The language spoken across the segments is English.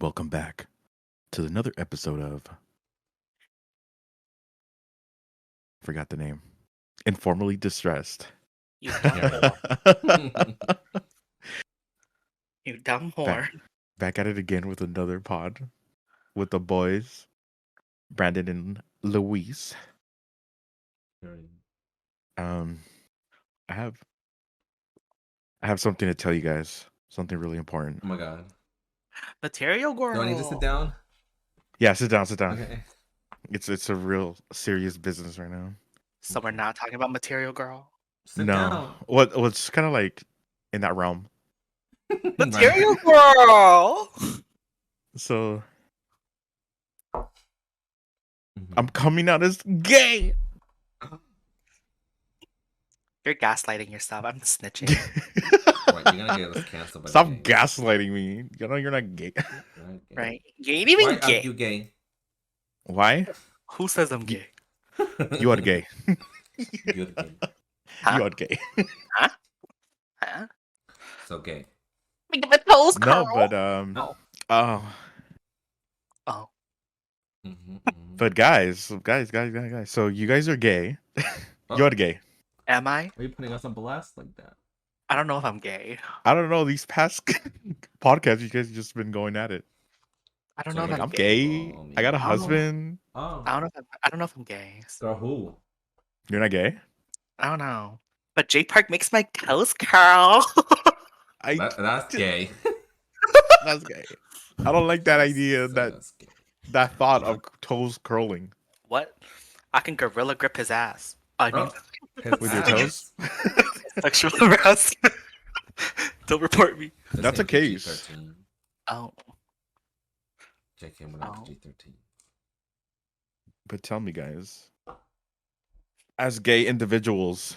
Welcome back to another episode of forgot the name. Informally Distressed. You dumb Yeah. whore. You dumb back, whore. back at it again with another pod with the boys, Brandon and Luis. Um, I have something to tell you guys. Something really important. Oh my god. Material girl. Do I need to sit down? Yeah, sit down. Okay. It's a real serious business right now. So we're not talking about material girl. Sit no, down. what's kind of like in that realm. Material girl. So Mhm. I'm coming out as gay. You're gaslighting yourself. I'm snitching. Right, you're gonna get us canceled by Stop the gays. gaslighting me. You know you're not gay. You're not gay. Right? You ain't even Why gay. are you gay? Why? Who says I'm gay? You are gay. You're gay. Huh? You are gay. Huh? So gay. Make my toes No, curl. but No. Oh. But guys. So you guys are gay. You're gay. Am I? Are you putting us on blast like that? I don't know if I'm gay. I don't know. These past podcasts, you guys just been going at it. I don't So know if you're I'm I'm gay. gay. I got a husband. Oh. I don't know if I'm gay. Girl, who? You're not gay. I don't know. But Jake Park makes my toes curl. That's gay. That's gay. I don't like that idea. That's gay. That thought of toes curling What? I can gorilla grip his ass. I mean, with your toes. sexual harassment. Don't report me. That's a case. G13. Oh, JK went out to Oh. G13. But tell me, guys, as gay individuals,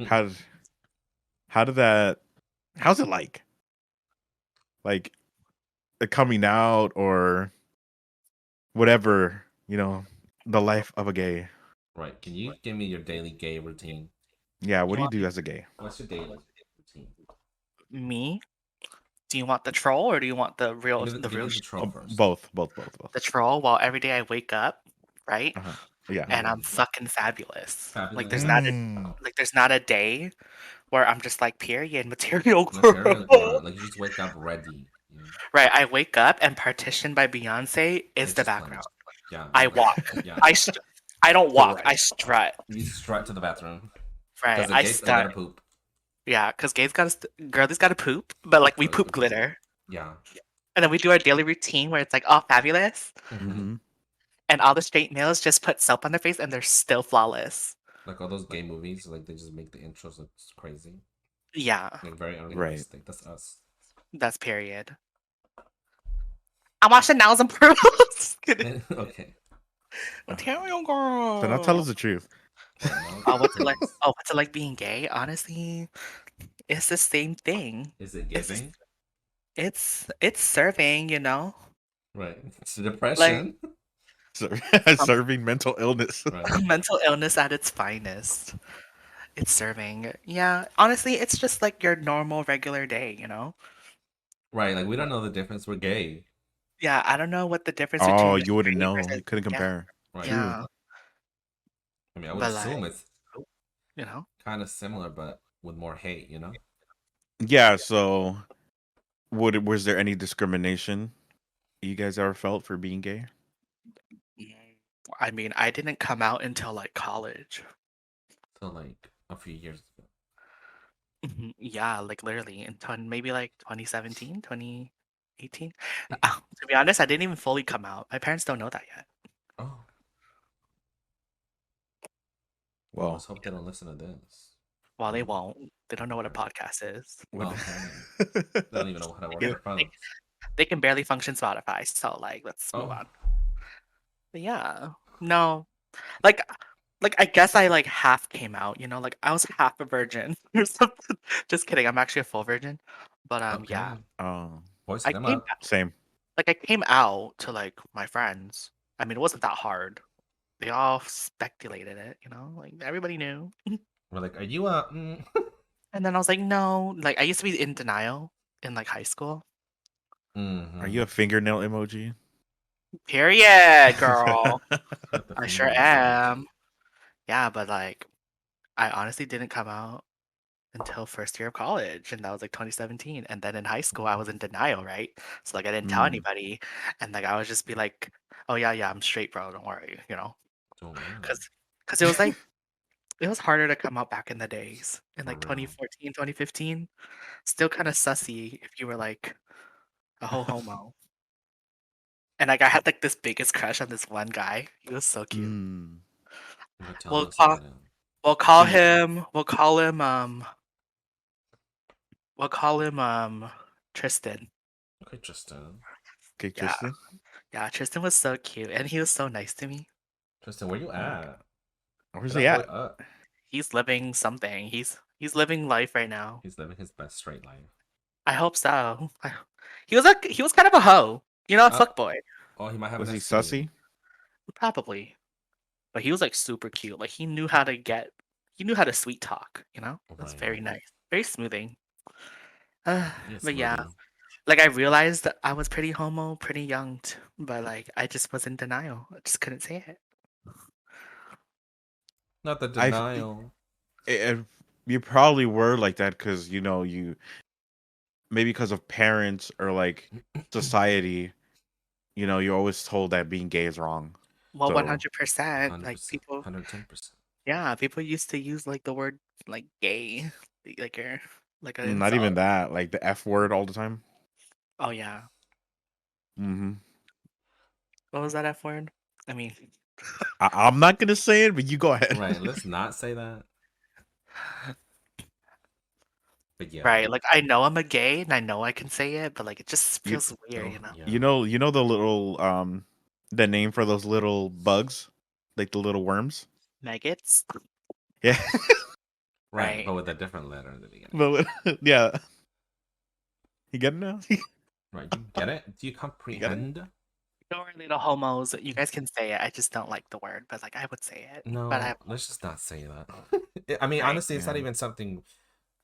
how's it like? Like the coming out or whatever, the life of a gay. Right. Can you give me your daily gay routine? Yeah, what do you want do as a gay? What's your daily routine? me? Do you want the troll or do you want the real? Give The real us the troll first. Both. the troll. Well, every day I wake up, right, Yeah. and I'm fucking fabulous. Like there's Fabulous. there's not a day where I'm just like period material Material girl. girl. Like you just wake up ready. You know? Right, I wake up and Partitioned by Beyonce is It's the just background. Yeah. I walk. Yeah. I don't walk. I strut. You strut to the bathroom. Right, The I gays gotta stunt. poop. Yeah, because girlies gotta poop, but like we Girlies poop gotta poop. glitter. Yeah. And then we do our daily routine where it's like all fabulous. Mm-hmm. And all the straight males just put soap on their face and they're still flawless. Like all those gay movies, like they just make the intros look crazy. Yeah, Like very unrealistic. That's us. that's period. I'm washing nails and pearls. Kidding. Okay. Material girl. So now tell us the truth. What's it like being gay? Honestly, it's the same thing. Is it giving? It's serving, Right. It's depression. Serving mental illness. Right. Mental illness at its finest. It's serving. Yeah, honestly, it's just like your normal regular day, Right. Like we don't know the difference. We're gay. Yeah, I don't know what the difference Oh, between you wouldn't gay know. versus- You couldn't compare. Right. Yeah, I mean, I would But, assume like, it's kind of similar, but with more hate. You know. Yeah. So, was there any discrimination you guys ever felt for being gay? I mean, I didn't come out until like college. So like a few years ago. Yeah, like literally in maybe like 2017, 2018. To be honest, I didn't even fully come out. My parents don't know that yet. Oh. Well, let's hope they don't listen to this. Well, they won't. They don't know what a podcast is. Well, they don't even know how to work their phones. They can barely function Spotify, so like let's move on. But yeah, no, like I guess I like half came out. Like I was half a virgin or something. Just kidding. I'm actually a full virgin. But yeah, Voice I them came up. Same. like I came out to like my friends. I mean, it wasn't that hard. They all speculated it. Like everybody knew. We're like, are you And then I was like, no. Like I used to be in denial in like high school. Mm-hmm. Are you a fingernail emoji? Period, girl. Got the I sure fingernail am. emoji. Yeah, but like, I honestly didn't come out until first year of college, and that was like 2017. And then in high school, I was in denial, right? So like, I didn't tell Mm. anybody, and like, I would just be like, "Oh yeah, yeah, I'm straight, bro. Don't worry," Don't worry. because it was like it was harder to come out back in the days in For like real. 2014, 2015. Still kind of sussy if you were like a whole homo. And like, I had like this biggest crush on this one guy. He was so cute. Mm. But tell We'll us call about it. we'll So call you, him we'll call him we'll call him Tristan. Okay, Tristan. okay, Yeah. Tristan? Yeah, Tristan was so cute and he was so nice to me. Tristan, where you Okay. at? Where's Hit he that boy at? up. He's living something. He's living life right now. He's living his best straight life. I hope so. He was kind of a hoe. A Uh, fuckboy. oh, he might have Was an he STD. sussy? Probably. But he was like super cute. Like he knew how to sweet talk, It was very Right. nice. Very smoothing. Uh, Yes, but yeah, smoothie. like I realized that I was pretty homo pretty young, but like I just was in denial. I just couldn't say it. Not the I denial. you probably were like that because you maybe because of parents or like society. You're always told that being gay is wrong. Well, So 100%. Like 100%. people, 110%. yeah, people used to use like the word like gay, like a like an not even insult. that, like the F word all the time. Oh yeah, Hmm. what was that F word? I mean, I'm not gonna say it, but you go ahead. Right, let's not say that. But yeah. right? Like I know I'm a gay and I know I can say it, but like it just you feels weird, Oh, yeah. you know the little the name for those little bugs, like the little worms. Maggots, Yeah. Right, right? but with a different letter in the beginning. Yeah. You get it now? Right, you get it? Do you You get it? comprehend? Don't worry, little homos. You guys can say it. I just don't like the word, but like I would say it. But I No, let's just not say that. I mean, right. honestly, it's not Yeah. even something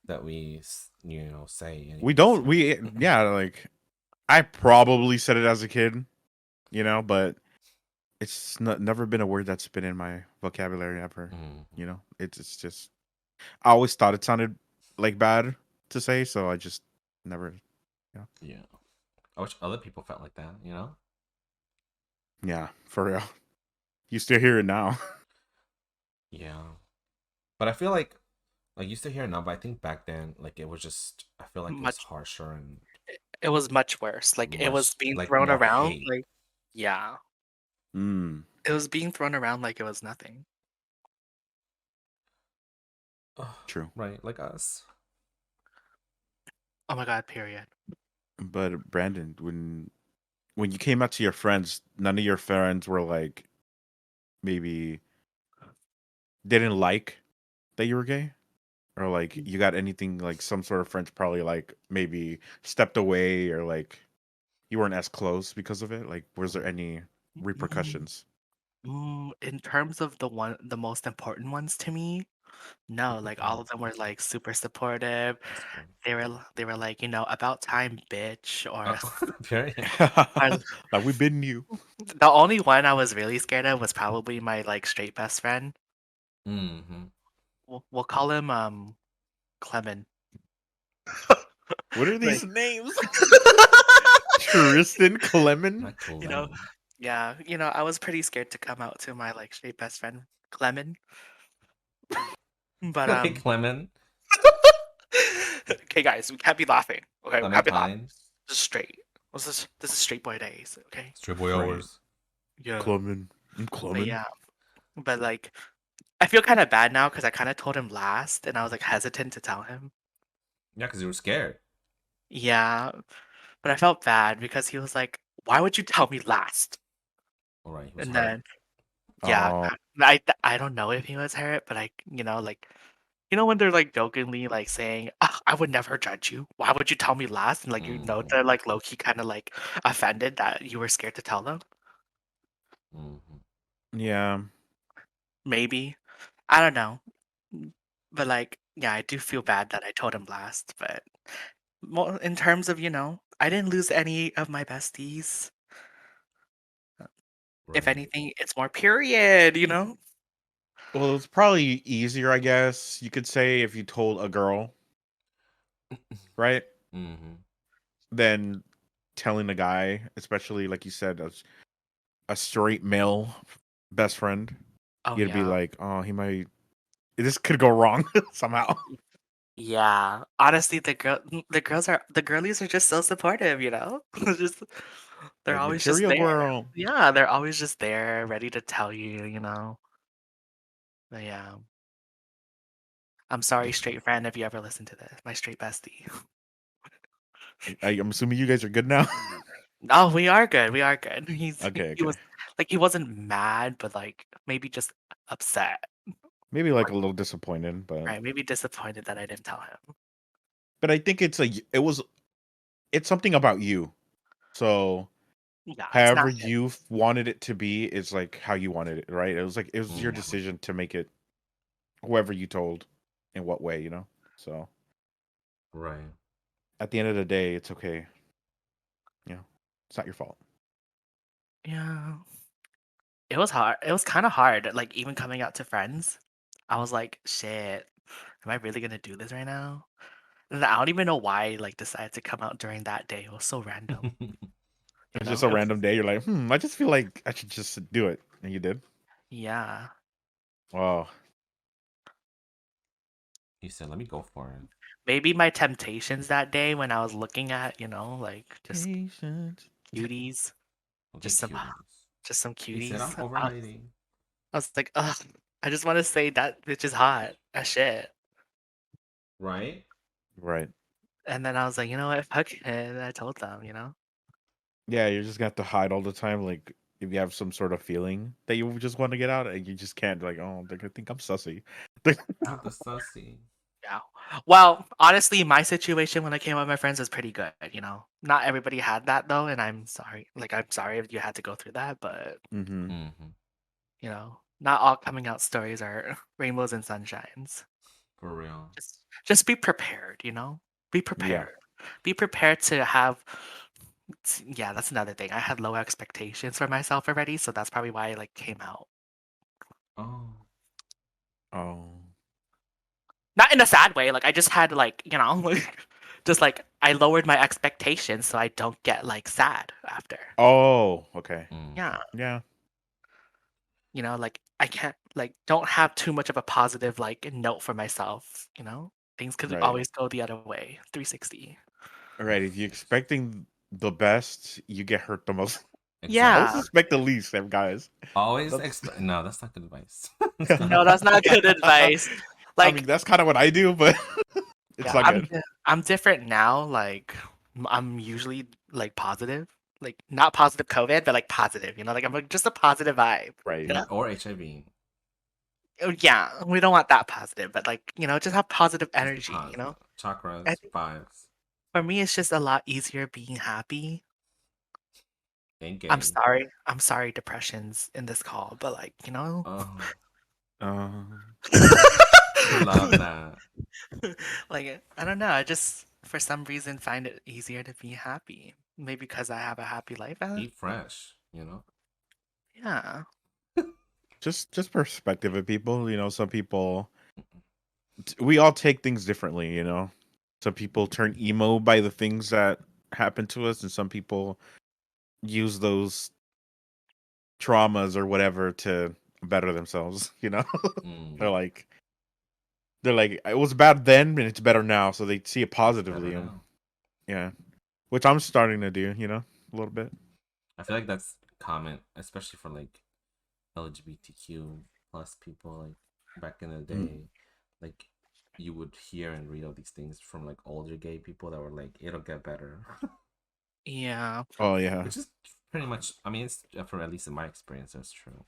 that we, say We anyways. don't we yeah, like I probably said it as a kid, but it's never been a word that's been in my vocabulary ever. Mm, It's just I always thought it sounded like bad to say, so I just never. Yeah, yeah. I wish other people felt like that, yeah, for real. You still hear it now. Yeah. But I feel like you still hear it now, but I think back then, like it was just, I feel like it was Much. harsher and It was much worse. Like it was much, being like thrown more around. hate. Like yeah, Mm, it was being thrown around like it was nothing. Ugh, true. right, like us. Oh my god. Period. But Brandon, when you came out to your friends, none of your friends were like maybe didn't like that you were gay, or like you got anything like some sort of friends probably like maybe stepped away or like you weren't as close because of it. Like, was there any Mm, repercussions? in terms of the most important ones to me, no. Like all of them were like super supportive. That's good. They were like, about time, bitch. Or, Period. or Like we've been you. the only one I was really scared of was probably my like straight best friend. Mm-hmm. We'll call him Clement. What are Like, these names? Tristan Clement. Not you know, Clement. yeah, I was pretty scared to come out to my like straight best friend, Clement. But Okay, Clement. okay, guys, we can't be laughing. Okay, we can't be laughing. Clementine. This is straight. This is straight boy days. Okay. Straight boy Right. hours. Yeah. Clement. But Clement. yeah, but like, I feel kind of bad now because I kind of told him last, and I was like hesitant to tell him. Yeah, because you were scared. Yeah, but I felt bad because he was like, "Why would you tell me last?" All right, he was And hurt. then, yeah, Oh. I don't know if he was hurt, but like, when they're like jokingly like saying, "I would never judge you. Why would you tell me last?" And like Mm-hmm. they're like low key kind of like offended that you were scared to tell them. Mm-hmm. Yeah. Maybe I don't know, but like, yeah, I do feel bad that I told him last, but Well, in terms of, I didn't lose any of my besties. If Right. anything, it's more period. Well, it's probably easier, I guess you could say, if you told a girl, right? Mm-hmm. Than telling a guy, especially like you said, a straight male best friend. Oh You'd be yeah. like, oh, he might. This could go wrong somehow. Yeah. Honestly, the girlies are just so supportive. Just they're Like always just material there. girl. Yeah, they're always just there, ready to tell you. But yeah. I'm sorry, straight friend, if you ever listen to this. My straight bestie. I'm assuming you guys are good now. Oh, we are good. We are good. Okay, He okay. was like he wasn't mad, but like maybe just upset. Maybe like Like, a little disappointed, but right, maybe disappointed that I didn't tell him. I think it's something about you. So Yeah, it's however not him. you wanted it to be is like how you wanted it, right? It was your Mm-hmm. decision to make it whoever you told in what way. So Right. at the end of the day, it's okay. It's not your fault. Yeah. It was hard. It was kind of hard, like even coming out to friends. I was like, shit, am I really gonna do this right now? And I don't even know why I like decided to come out during that day. It was so random, you It's know? just a It was, random day. You're like, I just feel like I should just do it, and you did. yeah. Oh, He said, "Let me go for it." Maybe my temptations that day when I was looking at, like just patience. cuties, Okay, just some cuties. just some He said, "I'm cuties. overrating." I was like, ugh, I just want to say that bitch is hot as shit. Right. Right. And then I was like, you know what, fuck it. And I told them. Yeah, you're just gonna have to hide all the time. Like if you have some sort of feeling that you just want to get out, and you just can't. Like, oh, they're gonna think I'm sussy. Not the sussy. Yeah. Well, honestly, my situation when I came out with my friends was pretty good. Not everybody had that though, and I'm sorry. Like, I'm sorry if you had to go through that, but Mm-hmm. Mm-hmm. not all coming out stories are rainbows and sunshines. For real. Just be prepared. Be Yeah. prepared. Be prepared to have. Yeah, that's another thing. I had low expectations for myself already, so that's probably why I like came out. Oh. Oh. Not in a sad way. Like I just had like just like I lowered my expectations so I don't get like sad after. Oh. Okay. Yeah. Mm-hmm. Yeah. Like I can't like don't have too much of a positive like note for myself. Things could Right. always go the other way. 360. All right. If you're expecting the best, you get hurt the most. Always Yeah. Exactly. expect the least, guys. Always That's. expect. No, that's not good advice. That's not No, good that's not advice. good advice. I Like mean, that's kind of what I do, but it's yeah, not good. I'm different now. Like I'm usually like positive. Like not positive COVID, but like positive. Like I'm like, just a positive vibe. Right. Or HIV. Oh, yeah, we don't want that positive, but like, just have positive Just be energy. positive. I Chakras, think vibes. for me it's just a lot easier being happy. Ain't I'm gay. sorry. I'm sorry depression's in this call, but like. Oh, Um. love that. Like I don't know, I just for some reason find it easier to be happy. Maybe because I have a happy life. Eat fresh, you know? Yeah. Just perspective of people. Some people we all take things differently. Some people turn emo by the things that happen to us, and some people use those traumas or whatever to better themselves. Mm, they're like they're like it was bad then and it's better now, so they see it better positively, and now. yeah, which I'm starting to do, a little bit. I feel like that's common, especially for like LGBTQ plus people. Like back in the Mm. day, like you would hear and read all these things from like older gay people that were like, "It'll get better," Yeah. Oh yeah. which is pretty much. I mean, it's for at least in my experience, that's true.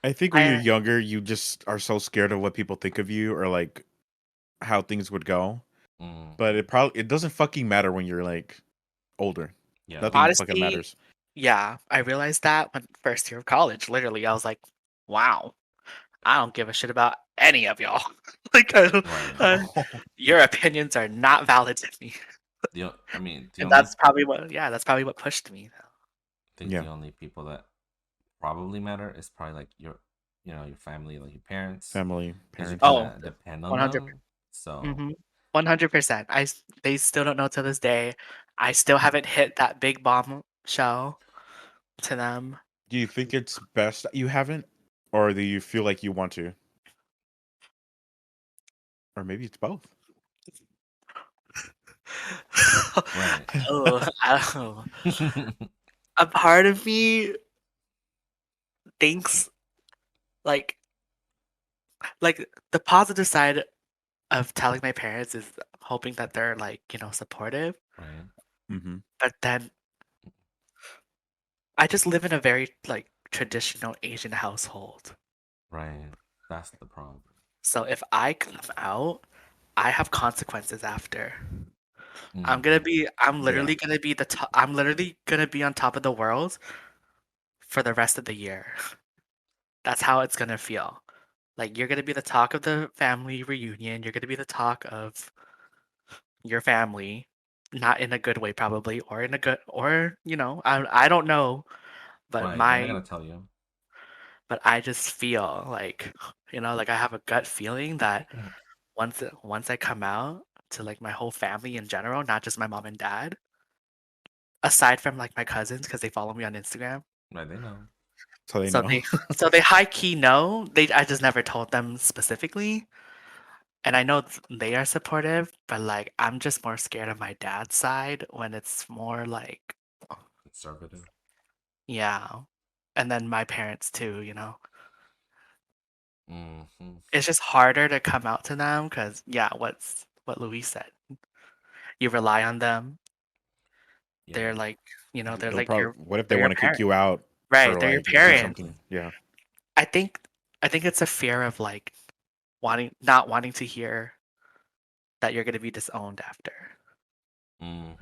I think when you're I younger, you just are so scared of what people think of you or like how things would go. Mm, But it doesn't fucking matter when you're like older. yeah, Nothing fucking honestly, matters. yeah, I realized that when first year of college. Literally, I was like, wow. I don't give a shit about any of y'all. Like, Right. your opinions are not valid to me. I mean, the And only that's probably what pushed me. I think Yeah. the only people that probably matter is probably like your family, like your parents, Family, because you parents. kind Oh, of depend on 100. them. So, Mm-hmm. 100%. They still don't know to this day. I still haven't hit that big bomb shell to them. Do you think it's best that you haven't, or do you feel like you want to, or maybe it's both? right. Oh, I don't know. A part of me thinks like the positive side of telling my parents is hoping that they're like, supportive. Right. Mm-hmm. But then I just live in a very like traditional Asian household. Right. That's the problem. So if I come out, I have consequences after. Hmm. I'm Yeah. literally gonna be I'm literally gonna be on top of the world for the rest of the year. That's how it's gonna feel. Like you're gonna be the talk of the family reunion. You're gonna be the talk of your family, not in a good way probably, or in a good, or I don't know, but Right. They're not gonna tell you. I just feel like like I have a gut feeling that once I come out to like my whole family in general, not just my mom and dad, aside from like my cousins because they follow me on Instagram. Right. They know. So they So know. they so they high key know. I just never told them specifically. And I know they are supportive, but like I'm just more scared of my dad's side when it's more like Conservative. yeah. And then my parents too, Hmm. It's just harder to come out to them because yeah, what Louis said. You rely on them. Yeah. They're like, they're They'll like probably. What if they they're your want to kick parent. you out Right, for they're your like you do parents. something? Yeah. I think I think it's a fear of like not wanting to hear that you're gonna be disowned after. Hmm.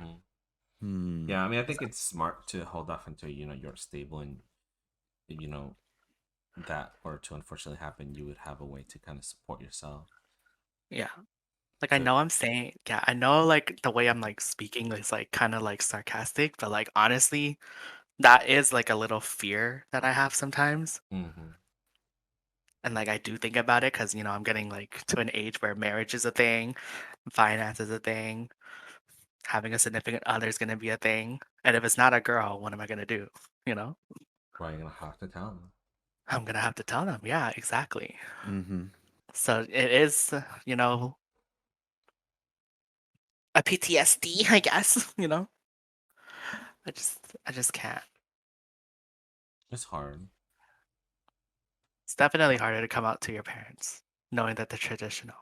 Hmm. Yeah. I mean, I think it's smart to hold off until you're stable and you know that or to unfortunately happen, you would have a way to kind of support yourself. Yeah. Like So, I know like the way I'm like speaking is like kind of like sarcastic, but like honestly, that is like a little fear that I have sometimes. hmm, And like I do think about it because I'm getting like to an age where marriage is a thing, finance is a thing, having a significant other is gonna be a thing. And if it's not a girl, what am I gonna do? You know? right, you're gonna have to tell them. I'm gonna have to tell them. Yeah, exactly. Mm-hmm. So it is, a PTSD, I guess, I just can't. It's hard. It's definitely harder to come out to your parents knowing that they're traditional.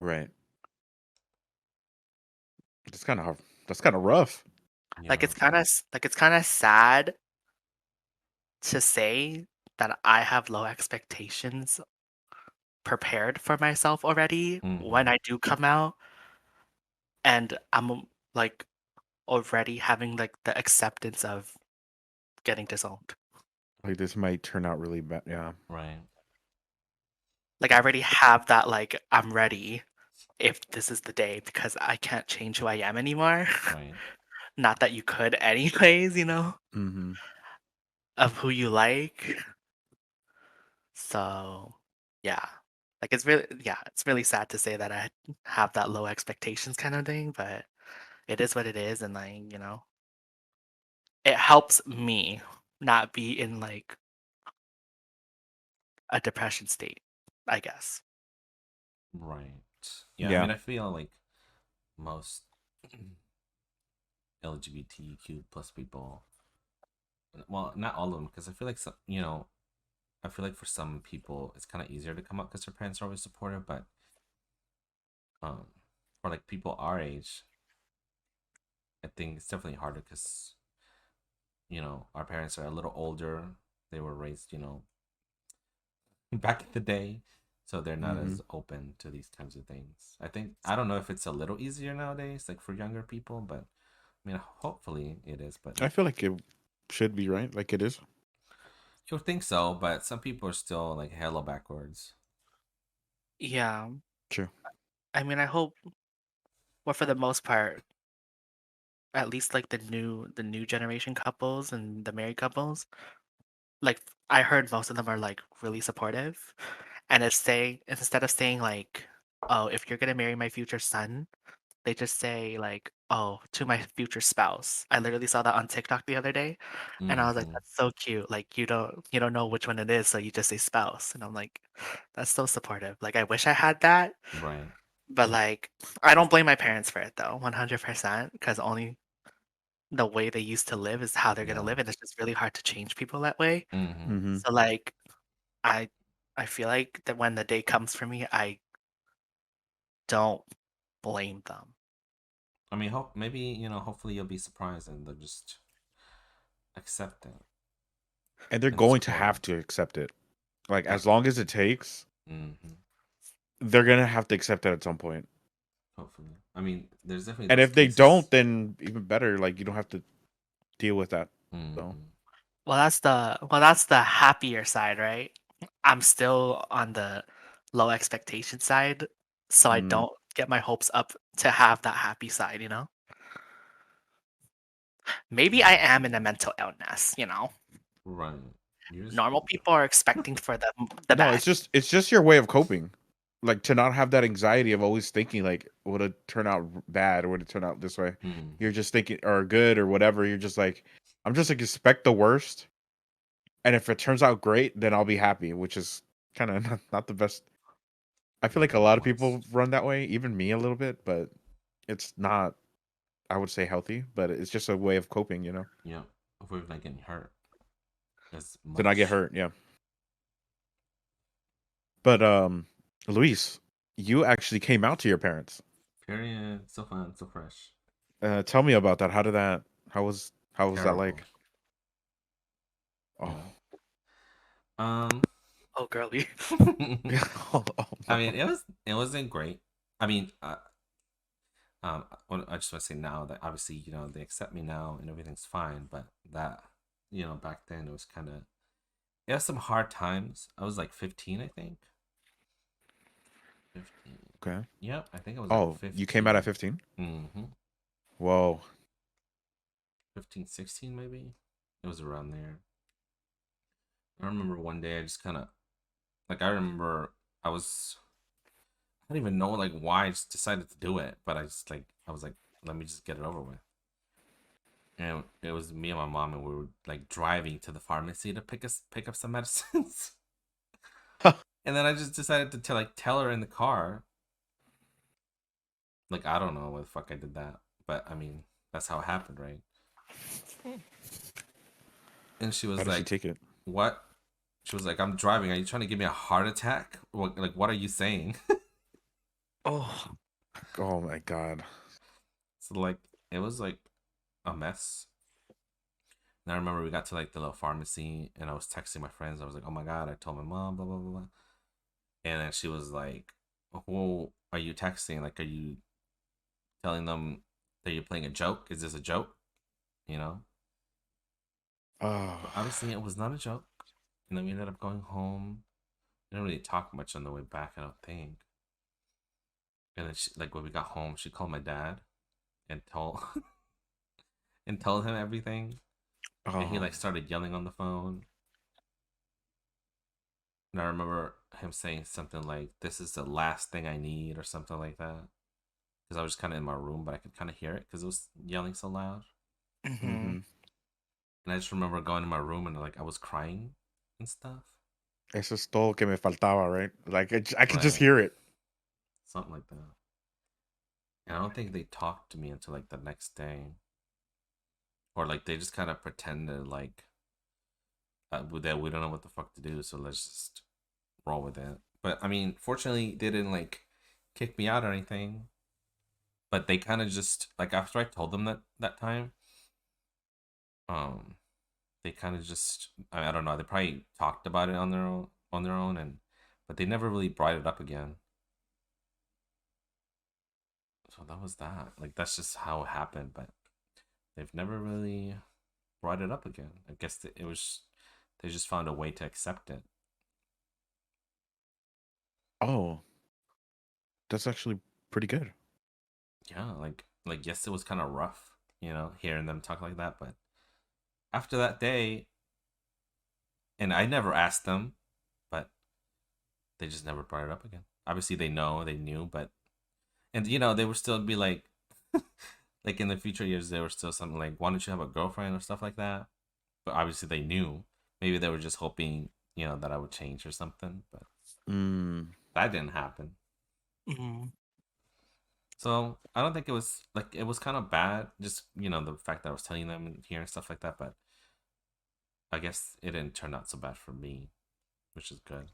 Right. That's kind of hard. That's kind of rough. Like Yeah. it's kind of sad to say that I have low expectations prepared for myself already when Hmm. I do come out and I'm like already having like the acceptance of getting disowned. Like this might turn out really bad. Yeah. Right. Like I already have that like I'm ready if this is the day because I can't change who I am anymore. Right. Not that you could anyways, Mm-hmm. of who you like. So, yeah. Like it's really sad to say that I have that low expectations kind of thing, but it is what it is and like, it helps me not be in like a depression state, I guess. Right. Yeah. I Yeah. mean, I feel like most LGBTQ plus people, well, not all of them, because I feel like I feel like for some people it's kind of easier to come out because their parents are always supportive, but um, for like people our age, I think it's definitely harder because our parents are a little older. They were raised, back in the day, so they're not Mm-hmm. as open to these kinds of things. I don't know if it's a little easier nowadays, like for younger people, but I mean, hopefully it is. But I feel like it should be right. Like it is. You would think so, but some people are still like hella backwards. Yeah. True. I mean, I hope, well, for the most part, at least like the new generation couples and the married couples, like I heard most of them are like really supportive, and it's saying instead of saying like, "Oh, if you're gonna marry my future son," they just say like, "Oh, to my future spouse." I literally saw that on TikTok the other day, and I was like, Mm-hmm. "That's so cute." Like you don't know which one it is, so you just say spouse, and I'm like, "That's so supportive." Like I wish I had that, Right. but like I don't blame my parents for it though, 100%, because only the way they used to live is how they're gonna Yeah. live, and it's just really hard to change people that way. Mm-hmm. Mm-hmm. So like I I feel like that when the day comes for me, I don't blame them. I mean, hope maybe hopefully you'll be surprised and they'll just accept it And they're and going to support have it. to accept it. Like Yeah. as long as it takes, Mm-hmm. they're gonna have to accept it at some point. Hopefully. I mean, there's definitely And those if they don't, cases. then even better. Like you don't have to deal with that. So Mm-hmm. Well, that's the happier side, right? I'm still on the low expectation side, so I mm, don't get my hopes up to have that happy side, you know? Maybe I Yeah. am in a mental illness, you know? Right. You just Normal people are expecting for the no, best. it's just your way of coping. Like to not have that anxiety of always thinking like would it turn out bad or would it turn out this way. mm-hmm. You're just thinking or good or whatever. You're just like I'm just like expect the worst, and if it turns out great, then I'll be happy, which is kind of not the best. I feel like a The lot of people worst. run that way, even me a little bit, but it's not. I would say healthy, but it's just a way of coping, you know, Yeah. Avoid not getting hurt as to not get much. hurt. Yeah, but Luis, you actually came out to your parents. Period. So fun, so fresh. Tell me about that. How was that Terrible. like? Oh, Yeah. Um. Oh, girly. oh, I no. mean, it wasn't great. I mean, I just want to say now that obviously they accept me now and everything's fine, but that back then it was kind of it was some hard times. I was like 15, I think. 15. Okay. Yep, I think I was like Oh, you came out at 15. 15? Mm-hmm. Whoa. 15, 16 maybe. It was around there. I remember one day I just kind of like I remember I was I don't even know like why I just decided to do it, but I was like let me just get it over with. And it was me and my mom, and we were like driving to the pharmacy to pick up some medicines. And then I just decided to tell her in the car. Like I don't know why the fuck I did that, but I mean that's how it happened, right? And she How was did she like, take it? "What?" She was like, "I'm driving. Are you trying to give me a heart attack? What are you saying?" Oh. Oh my god. So like it was like a mess. And I remember we got to like the little pharmacy, and I was texting my friends. I was like, "Oh my god!" I told my mom, blah blah blah, blah. And then she was like, "Who are you texting? Like, are you telling them that you're playing a joke? Is this a joke?" You know. Oh. But obviously, it was not a joke. And then we ended up going home. We didn't really talk much on the way back, I don't think. And then like when we got home, she called my dad and told and told him everything. And he Oh. like started yelling on the phone. And I remember him saying something like, "This is the last thing I need," or something like that. Because I was kind of in my room, but I could kind of hear it because it was yelling so loud. Hmm. Mm-hmm. And I just remember going in my room and like I was crying and stuff. Eso es todo que me faltaba, right? Like I could just Right. hear it. Something like that. And I don't think they talked to me until like the next day. Or like they just kind of pretended like that we don't know what the fuck to do, so let's just roll with it. But I mean, fortunately, they didn't like kick me out or anything. But they kind of just like after I told them that time, um, they kind of just I don't know. They probably talked about it on their own, and but they never really brought it up again. So that was that. Like that's just how it happened. But they've never really brought it up again. I guess it was They just found a way to accept it. Oh, that's actually pretty good. Yeah, like yes, it was kind of rough, hearing them talk like that, but after that day, and I never asked them, but they just never brought it up again. Obviously, they knew, but and they would still be like, like in the future years, they were still something like, "Why don't you have a girlfriend?" or stuff like that. But obviously, they knew. Maybe they were just hoping, that I would change or something. But that didn't happen. Mm. So I don't think it was kind of bad. Just the fact that I was telling them and hearing stuff like that. But I guess it didn't turn out so bad for me, which is good.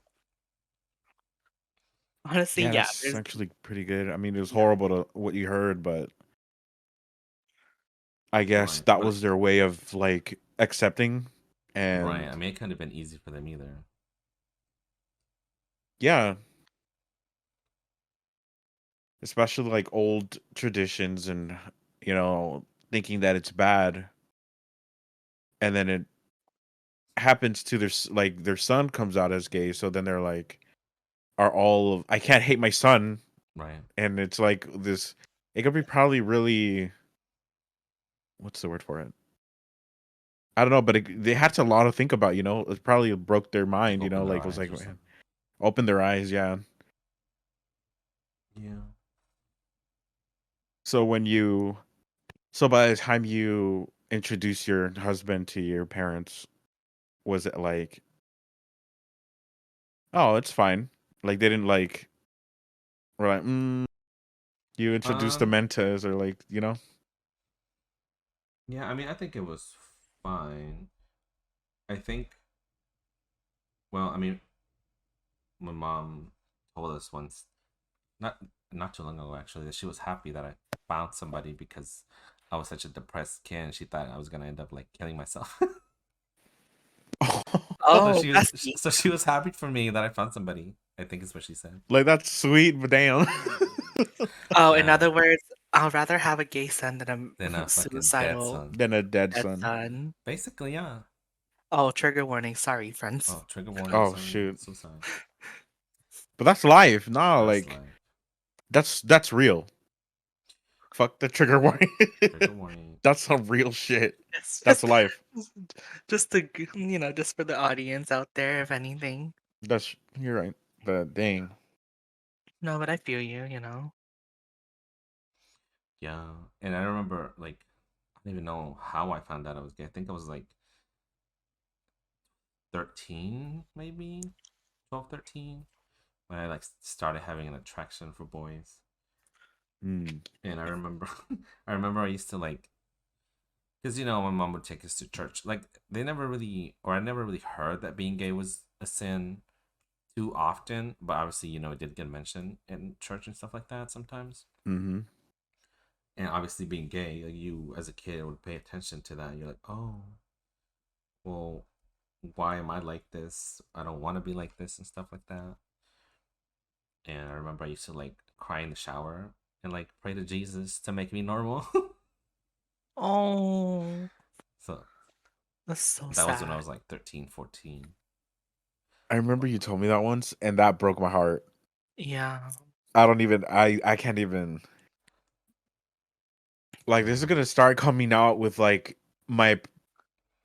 Honestly, Yeah, yeah. that's There's actually pretty good. I mean, it was yeah. horrible to what you heard, but I guess Right, that but was their way of like accepting. right. And I mean, it couldn't have been easy for them either. yeah, especially like old traditions and thinking that it's bad, and then it happens to like their son comes out as gay, so then they're like, are all of I can't hate my son, Right. and it's like this. It could be probably really, what's the word for it? I don't know, but they had to a lot to think about. It probably broke their Like mind. open their Like it was eyes like, or man, something. open their eyes. Yeah. Yeah. So so by the time you introduce your husband to your parents, was it like, oh, it's fine? Like they didn't like, we're like, you introduced the Um. Mentas, or like, Yeah. I mean, I think it was fine. I think. Well, I mean, my mom told us once, not not too long ago actually, that she was happy that I found somebody because I was such a depressed kid, and she thought I was gonna end up like killing myself. so Oh, she was that's deep. so she was happy for me that I found somebody. I think is what she said. like that's sweet, but damn. Oh, in Yeah. other words, I'll rather have a gay son than Then a a fucking dead suicidal son. Than a dead dead son. son. Basically, yeah. Oh, trigger warning. Sorry, friends. Oh, trigger warning. Oh Sorry, shoot. suicide. But that's life. Nah, That's like life. that's real. Fuck the trigger warning. Trigger warning. That's some real shit. It's That's life. just to just for the audience out there, if anything. You're right. But dang. No, but I feel you. Yeah, and I remember like I don't even know how I found out I was gay. I think I was like 13, maybe 12, 13, when I like started having an attraction for boys. Mm. And I remember, I remember I used to like, because my mom would take us to church. Like they never really, or I never really heard that being gay was a sin too often. But obviously, it did get mentioned in church and stuff like that sometimes. Mm-hmm. And obviously, being gay, like, you as a kid would pay attention to that. You're like, oh, well, why am I like this? I don't want to be like this and stuff like that. And I remember I used to like cry in the shower and like pray to Jesus to make me normal. Oh, So that's so that was when I sad. was like 13, 14. I remember you told me that once, and that broke my heart. Yeah. I can't even, like, this is Yeah. gonna start coming out with like my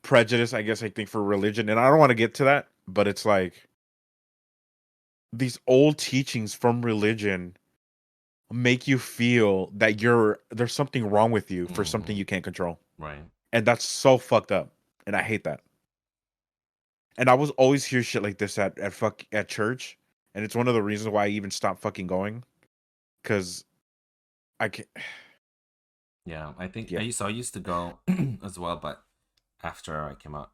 prejudice, I guess, I think, for religion, and I don't want to get to that, but it's like these old teachings from religion make you feel that there's something wrong with you for something Mm-hmm. you can't control. Right. And that's so fucked up. And I hate that. And I was always hear shit like this at church. And it's one of the reasons why I even stopped fucking going. Cause I can Yeah. I think yeah. I used to go as well, but after I came out,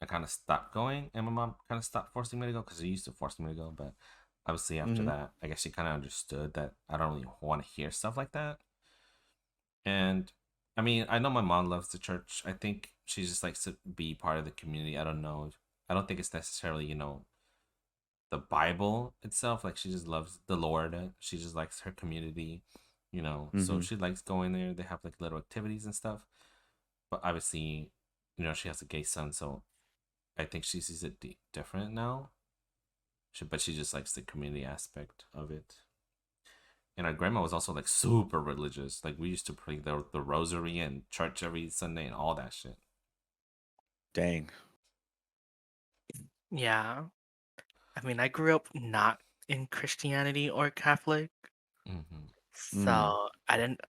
I kind of stopped going, and my mom kind of stopped forcing me to go because she used to force me to go. But obviously, after Mm-hmm. that, I guess she kind of understood that I don't really want to hear stuff like that. And I mean, I know my mom loves the church. I think she just likes to be part of the community. I don't know. I don't think it's necessarily, the Bible itself. Like, she just loves the Lord. She just likes her community, So Mm-hmm. she likes going there. They have like little activities and stuff. But obviously, she has a gay son. So I think she sees it different now. But she just likes the community aspect of it. And our grandma was also like super religious. Like we used to pray the rosary and church every Sunday and all that shit. Dang. Yeah. I mean, I grew up not in Christianity or Catholic, Mm. so I didn't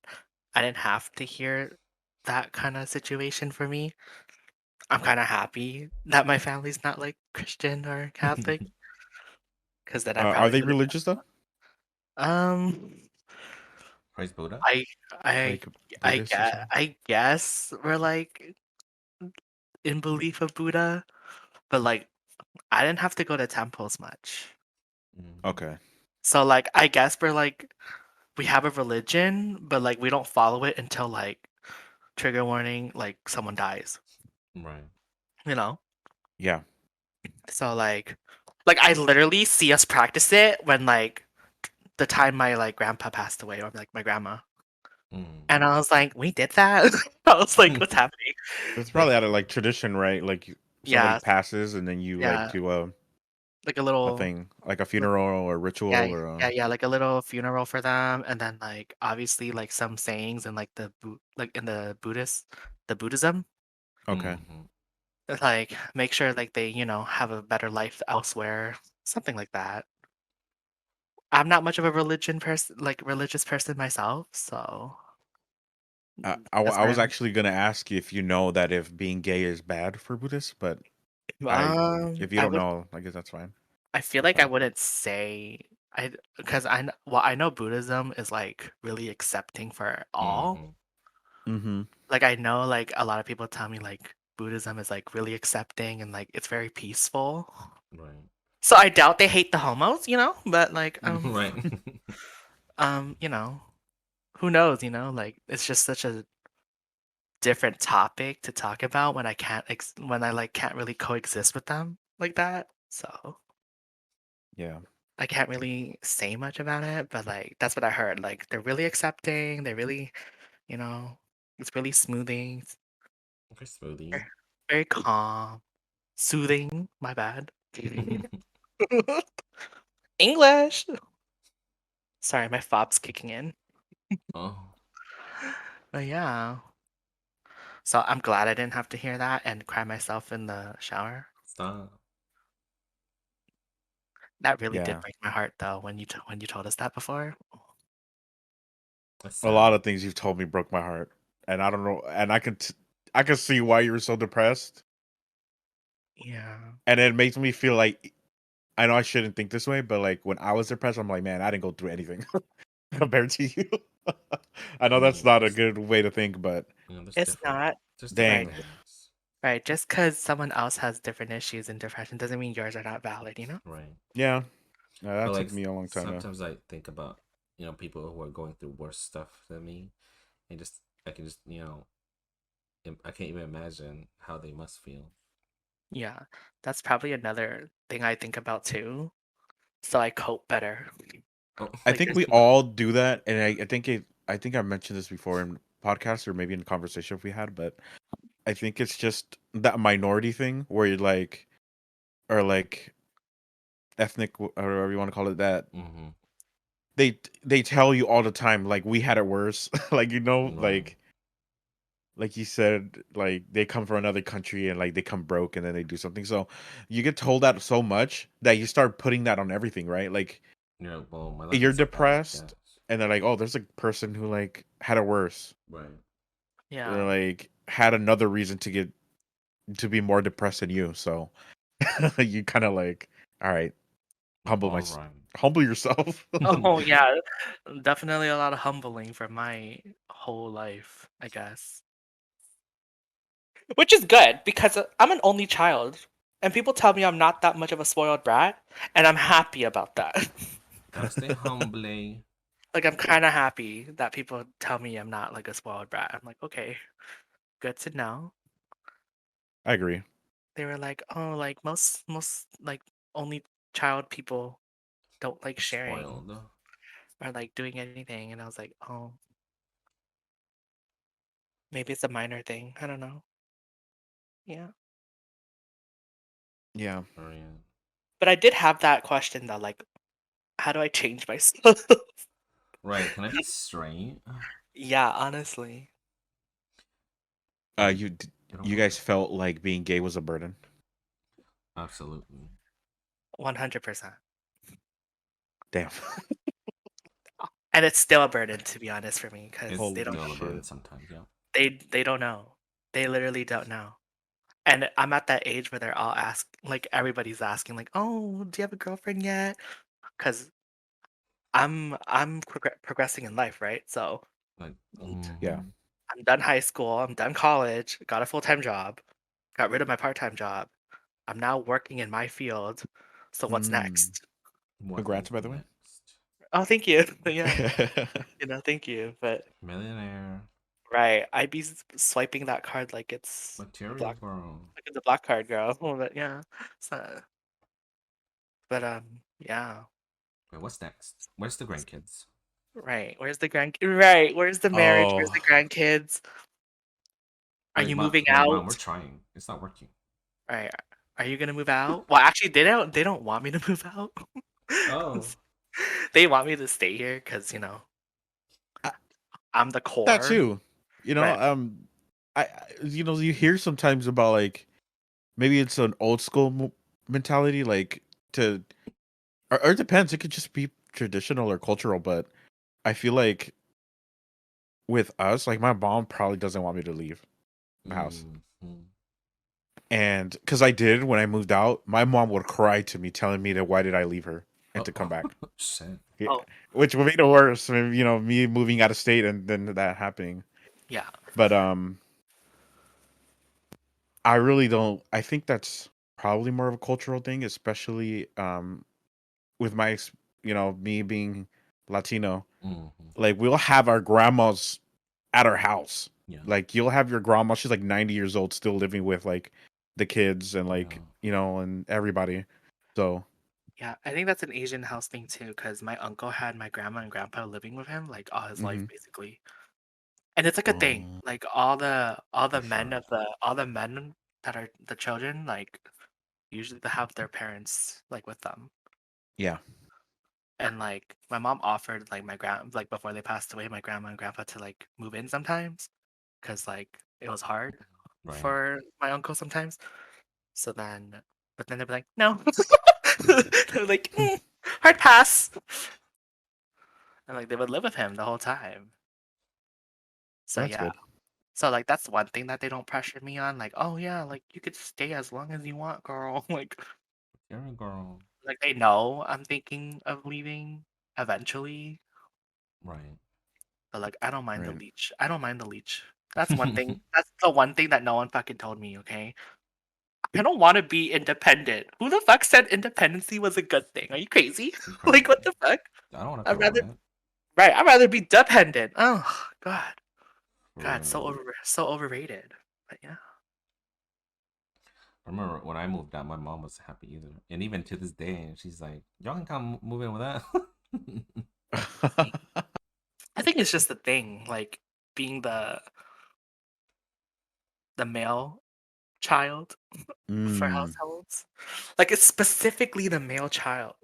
have to hear that kind of situation for me. I'm kind of happy that my family's not like Christian or Catholic, because then I Are probably they would have. religious though? Um, Praise Buddha. I I Like Buddhists or something? I guess we're like in belief of Buddha, but like I didn't have to go to temples much. Mm-hmm. Okay. So like I guess we're like we have a religion, but like we don't follow it until like trigger warning, like someone dies, Right. you know? Yeah. So like I literally see us practice it when like the time my like grandpa passed away or like my grandma. And I was like, we did that? I was like, Mm. what's happening? It's Like probably out of like tradition, right? Like somebody yeah, passes and then you like yeah, do like a a little thing, like a like funeral or ritual yeah, or yeah, like a little funeral for them, and then like obviously like some sayings and like like in the Buddhism, okay. Mm-hmm. like make sure like they, have a better life elsewhere, something like that. I'm not much of a religious person myself, so that's I why was actually gonna ask you if you know that if being gay is bad for Buddhists, but I if you I don't would know, I guess that's fine. I feel That's like I fine. wouldn't say I because I know Buddhism is like really accepting for all. Mm-hmm. Mm-hmm. Like I know like a lot of people tell me like Buddhism is like really accepting and like it's very peaceful. Right. So I doubt they hate the homos, but like Right. you know, who knows, like it's just such a different topic to talk about when when I like can't really coexist with them like that. So Yeah. I can't really say much about it, but like that's what I heard. Like they're really accepting, they're really, you know, it's really smoothing, it's Okay, smoothie. very, very calm, soothing, my bad. English. Sorry, my fob's kicking in. Oh, But yeah. So I'm glad I didn't have to hear that and cry myself in the shower. stop. That really did Yeah. break my heart though when you told us that before. That's A lot sad. of things you've told me broke my heart, and I don't know, and I can see why you were so depressed, Yeah. and it makes me feel like I know I shouldn't think this way, but like when I was depressed, I'm like, man, I didn't go through anything compared to you. I know that's No, not a there's good way to think, but there's It's different. not There's different right. dang, things. Right. Just because someone else has different issues and depression doesn't mean yours are not valid, Right. yeah, But that like took me a long time to. sometimes I think about people who are going through worse stuff than me, and just I can just I can't even imagine how they must feel. Yeah. That's probably another thing I think about too. So I cope better. Oh, I Like think there's we all do that, and I think I mentioned this before in podcasts or maybe in conversation if we had, but I think it's just that minority thing where you're like, or like ethnic, or whatever you want to call it, that mm-hmm. they tell you all the time, like we had it worse, like Right. like you said, like they come from another country and like they come broke and then they do something. So you get told that so much that you start putting that on everything, right? Like Yeah. Well, my life you're ain't so bad. Yes. depressed, and they're like, oh, there's a person who like had it worse, Right. or yeah. like had another reason to be more depressed than you. So you kind of like, all right, humble my All right. humble yourself. Oh yeah. Definitely a lot of humbling for my whole life, I guess. Which is good because I'm an only child and people tell me I'm not that much of a spoiled brat and I'm happy about that. Gotta stay humbly. Like I'm kind of happy that people tell me I'm not like a spoiled brat. I'm like, okay, good to know. I agree. They were like, oh, like most like only child people don't like sharing Spoiled. or like doing anything, and I was like, oh, maybe it's a minor thing. I don't know. Yeah. Yeah. Or, yeah. But I did have that question though, like, how do I change myself? Right? Can I be straight? Yeah, honestly. I You don't you want guys that. felt like being gay was a burden. Absolutely. 100%. Damn. And it's still a burden, to be honest, for me, because It's they don't still a burden shit. sometimes. Yeah. they don't know. They literally don't know. And I'm at that age where they're all like everybody's asking, like, "Oh, do you have a girlfriend yet?" Because I'm progressing in life, right? So Like, Yeah. I'm done high school, I'm done college, got a full-time job, got rid of my part-time job. I'm now working in my field. So what's Mm. next? what Congrats, is by the way. next? Oh, thank you. Yeah, thank you. But Millionaire. right, I'd be swiping that card like it's the Material black, girl. like the black card, girl. But yeah, so, but yeah, Wait, what's next? Where's the grandkids? right. Right, where's the marriage? Where's Oh, the grandkids? Are Wait, you mom. moving Wait, mom. We're out? trying. It's not working. Right. Are you gonna move out? Well, actually, they don't want me to move out. Oh. They want me to stay here because I, I'm the that core. too. You know, Right. you hear sometimes about like maybe it's an old school mentality, like to, or it depends. It could just be traditional or cultural, but I feel like with us, like my mom probably doesn't want me to leave the house. Mm-hmm. And because I did when I moved out, my mom would cry to me, telling me that why did I leave her and to come Oh, back. shit. Yeah. Oh, Which would make it worse, me moving out of state and then that happening. yeah. But I really don't. I think that's probably more of a cultural thing, especially with me being Latino. Mm-hmm. Like we'll have our grandmas at our house. Yeah. Like you'll have your grandma, she's like 90 years old, still living with like the kids and like, Yeah. and everybody. So, Yeah, I think that's an Asian house thing too, because my uncle had my grandma and grandpa living with him like all his life mhm. basically. And it's like a thing. Oh, Like all the for men sure. of the all the men that are the children, like usually they have their parents like with them. Yeah. And like my mom offered like my grand like before they passed away, my grandma and grandpa to like move in sometimes because like it was hard Right. for my uncle sometimes. So then, but then they'd be like, no. They're like, hard pass. And like they would live with him the whole time. So That's yeah. good. So like that's one thing that they don't pressure me on. Like, oh yeah, like you could stay as long as you want, girl. You're a girl. Like they know I'm thinking of leaving eventually. Right. But like I don't mind the Right. leech. I don't mind the leech. That's one thing. That's the one thing that no one fucking told me, okay? I don't want to be independent. Who the fuck said independency was a good thing? Are you crazy? You Like crazy. what the fuck? I don't want to I'd come from rather it. right, I'd rather be dependent. Oh god. For God, real. so overrated. But yeah. I remember when I moved out, my mom wasn't happy either. And even to this day, she's like, y'all can come move in with us. I think it's just the thing, like being the male child for mm, households. Like it's specifically the male child.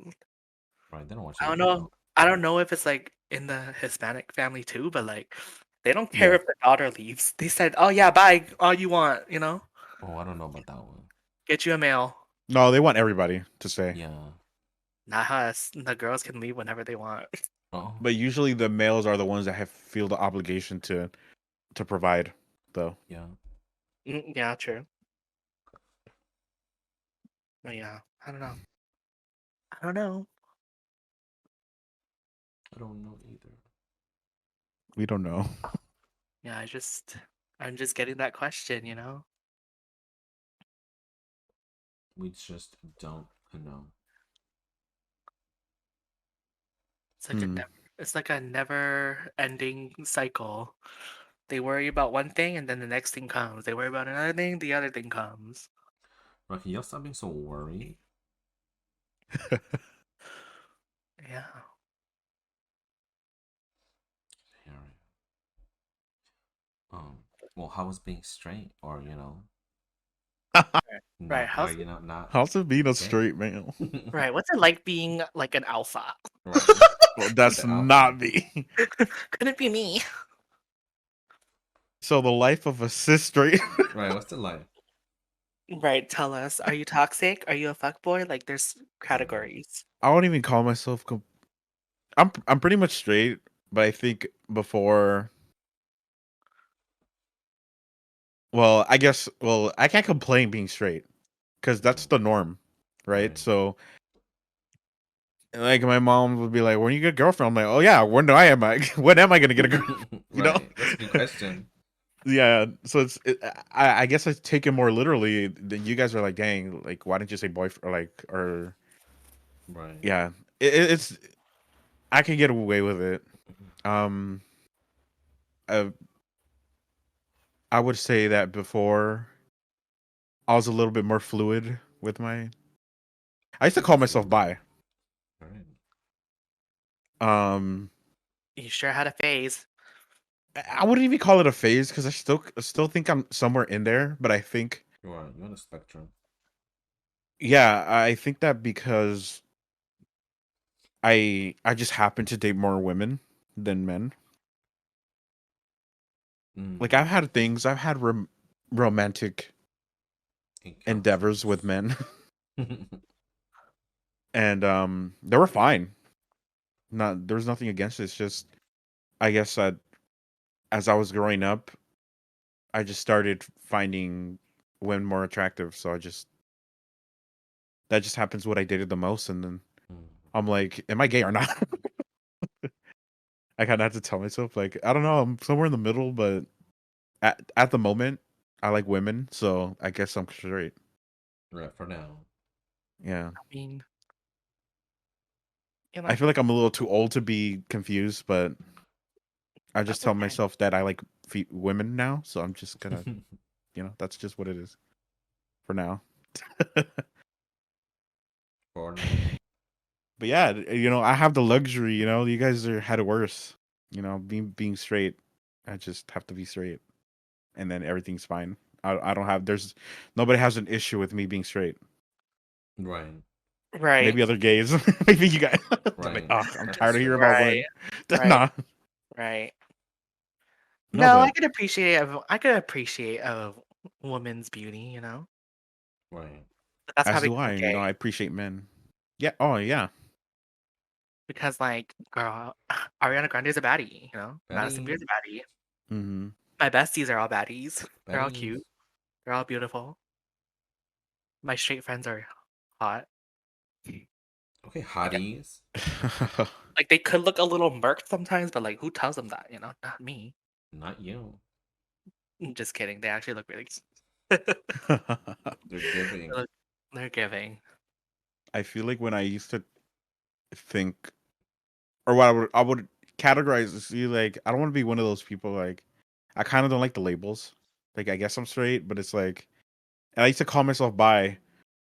Right. They don't want you I to don't leave know. out. I don't know if it's like in the Hispanic family too, but like they don't care yeah. if the daughter leaves. They said, "Oh yeah, bye, all you want, Oh, I don't know about that one. get you a male." No, they want everybody to stay. Yeah. Not us. The girls can leave whenever they want. Oh, But usually the males are the ones that feel the obligation to provide, though. yeah. Yeah, true. But yeah, I don't know. I don't know. I don't know either. We don't know. Yeah, I'm just getting that question. We just don't know. It's like a Hmm. never, it's like a never-ending cycle. They worry about one thing and then the next thing comes. They worry about another thing, the other thing comes. Bro, can y'all stop being so worried? Yeah. Harry. Well, how was being straight? Or, Right. Are you not How's it being a gay? straight male? Right. What's it like being like an alpha? Right. Well, Who's that's the alpha? not me. Couldn't be me. So the life of a cis straight. Right. What's the life? Right. Tell us. Are you toxic? Are you a fuckboy? Like, there's categories. I won't even call myself. I'm pretty much straight, but I think before. Well, I guess. Well, I can't complain being straight because that's the norm, right? Right. So, like, my mom would be like, "When you get a girlfriend?" I'm like, "Oh yeah, when do I am I? When am I gonna get a girl?" You know? Right. That's a good question. Yeah. So I guess I take it more literally. Than you guys are like, "Dang, like, why didn't you say boyfriend?" Or like, or Right. yeah, it's I can get away with it. Um, uh, I would say that before I was a little bit more fluid with my. I used to call myself bi. Right. Um, You sure had a phase. I wouldn't even call it a phase because I still think I'm somewhere in there. But I think, You're on the spectrum. yeah, I think that because I just happen to date more women than men. Like I've had things, I've had romantic endeavors with men, and they were fine. Not there was nothing against it. It's just I guess that as I was growing up, I just started finding women more attractive. So that just happens what I dated the most, and then I'm like, am I gay or not? I kind of have to tell myself like I don't know. I'm somewhere in the middle, but at the moment, I like women, so I guess I'm straight. Right for now. Yeah, I mean, you I know, feel like I'm a little too old to be confused, but I just that's tell okay. myself that I like women now, so I'm just gonna, that's just what it is for now. For now. But yeah, I have the luxury. You guys had it worse. Being straight, I just have to be straight, and then everything's fine. I don't have. There's nobody has an issue with me being straight. Right. Right. Maybe other gays. Maybe you guys. They're like, Right. oh, I'm tired That's of hearing true. about Right. women. Right. Nah. Right. No, No, I but could appreciate. I could appreciate a woman's beauty. Right. But that's as probably do 'cause I. I'm gay. I appreciate men. Yeah. Oh, yeah. Because like, girl, Ariana Grande is a baddie. Madison Betty. Beer's a baddie. Mm-hmm. My besties are all baddies. They're all Betty. cute. They're all beautiful. My straight friends are hot. Okay, Yeah. hotties. Like they could look a little murked sometimes, but like who tells them that? Not me. Not you. Just kidding. They actually look really cute. They're giving. They're giving. I feel like when I used to think, or what I would categorize as see, like, I don't want to be one of those people. Like, I kind of don't like the labels. Like, I guess I'm straight, but it's like, and I used to call myself bi.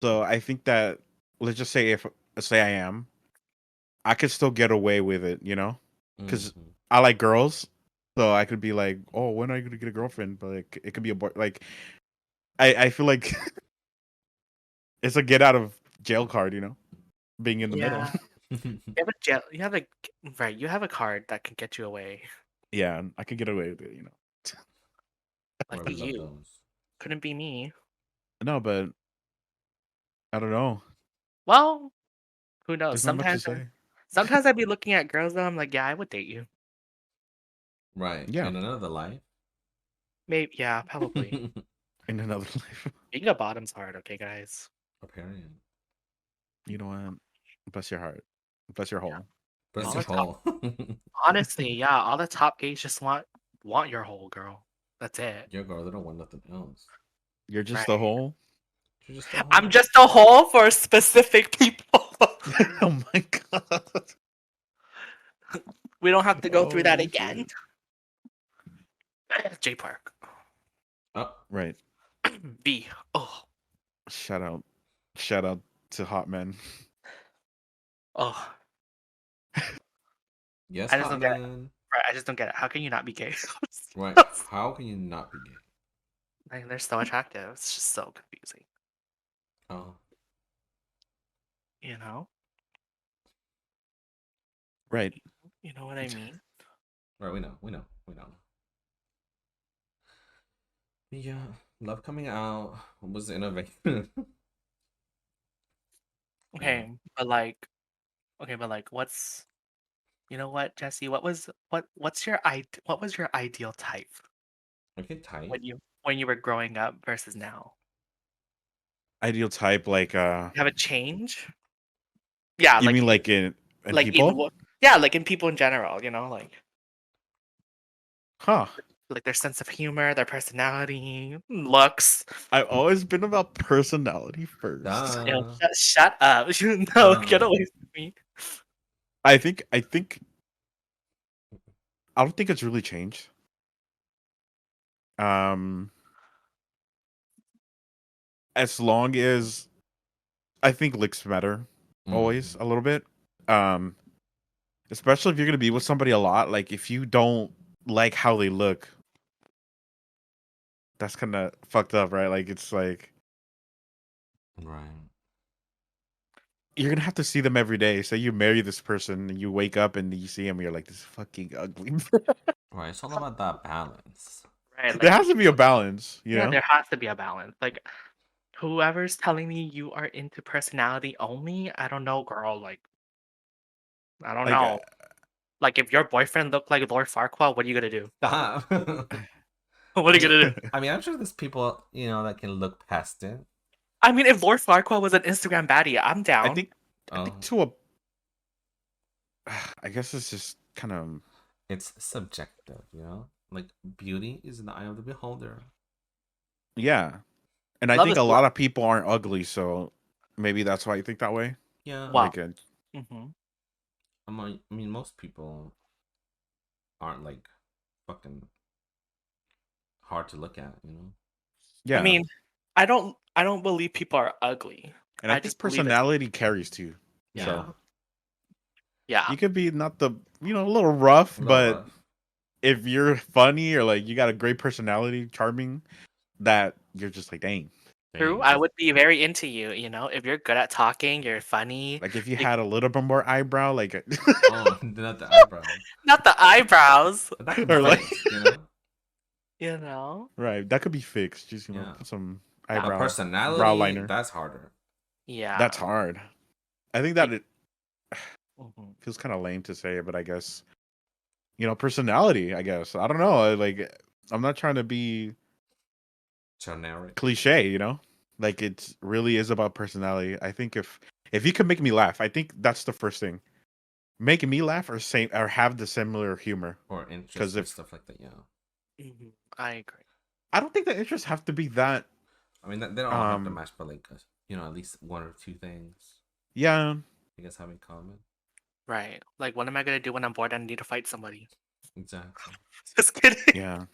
So I think that let's just say if say I am, I could still get away with it, because Mm-hmm. I like girls. So I could be like, oh, when are you gonna get a girlfriend? But like, it could be a boy. Like, I feel like it's a get out of jail card, being in the middle. Yeah. You have a right. You have a card that can get you away. Yeah, I could get away with it, Right, Lucky we love you. those. Couldn't be me. No, but I don't know. Well, who knows? There's not much to say. Sometimes I'd be looking at girls and I'm like, yeah, I would date you. Right. Yeah, In another life. Maybe, yeah, probably. in another life. Being a bottom's hard, okay, guys. Apparently. You know what? Bless your heart. Bless your hole. Bless All your the top, hole. honestly, yeah, all the top gays just want your whole girl. That's it, Your girl, they don't want nothing else. You're just a right? hole. You're just a I'm hole. just a hole for specific people. Oh my god. We don't have to go through that Holy again. shit. J Park. Oh, Right. B. Oh, Shout out. Shout out to hot men. oh. yes, I just hot don't get it. man. Right, I just don't get it. How can you not be gay? Right. How can you not be gay? Like they're so attractive. It's just so confusing. Oh, You know? Right. You know what I mean? right. We know. Yeah, love coming out was innovation. Yeah. Okay, but like what's you know what, Jesse? What was your ideal type Okay, tight. when you were growing up versus now? Ideal type, like Have a change? Yeah, you mean like in like in people? what yeah, like in people in general, you know, Huh. like their sense of humor, their personality, looks. I've always been about personality first. You know, Duh. shut up. You know, get away Um, from me. I think I don't think it's really changed. Um as long as I think looks matter always a little bit. Um especially if you're gonna be with somebody a lot. Like if you don't like how they look, that's kinda fucked up, right? Like it's like right. you're gonna have to see them every day. Say you marry this person and you wake up and you see him, you're like, this is fucking ugly. Right. It's all about that balance. Right, There like has to be a balance, you yeah, know? there has to be a balance. Like whoever's telling me you are into personality only, I don't know, girl. Like I don't Like know. Like if your boyfriend looked like Lord Farquaad, what are you gonna do? I What are you gonna do? mean, I'm sure there's people, that can look past it. I mean, if Lord Farquaad was an Instagram baddie, I'm I down. think Oh, to a I guess it's just kind of it's subjective, Like beauty is in the eye of the beholder. yeah. And I Love think is a love. lot of people aren't ugly, so maybe that's why you think that way. Yeah. Wow. Like hmm I mean, most people aren't like fucking hard to look at. yeah. I mean, I don't believe people are ugly. And I I think just believe it's personality carries too. yeah. So Yeah. you could be not the a little rough, A little but rough. if you're funny or like you got a great personality, charming, that you're just like dang. True. Dang. I would be very into you, if you're good at talking, you're funny. Like if you Like, had a little bit more eyebrow, like Oh, not the eyebrow. not the eyebrows, But that could be or like fixed. you know? right, that could be fixed. Just Yeah. put some Yeah. A brow personality, liner. that's harder. Yeah. That's hard. I think that it Mhm. feels kind of lame to say it, but I guess personality. I guess I don't know. Like I'm not trying to be Generic. cliche. Like it really is about personality. I think if you can make me laugh, I think that's the first thing. Making me laugh or have the similar humor. Or 'Cause interest and if- stuff like that, yeah. I agree. I don't think the interests have to be that. I mean, they don't all have to match, but like, at least one or two things Yeah. you guys have in common. Right. Like, what am I gonna do when I'm bored and need to fight somebody? Exactly. Just kidding. Yeah.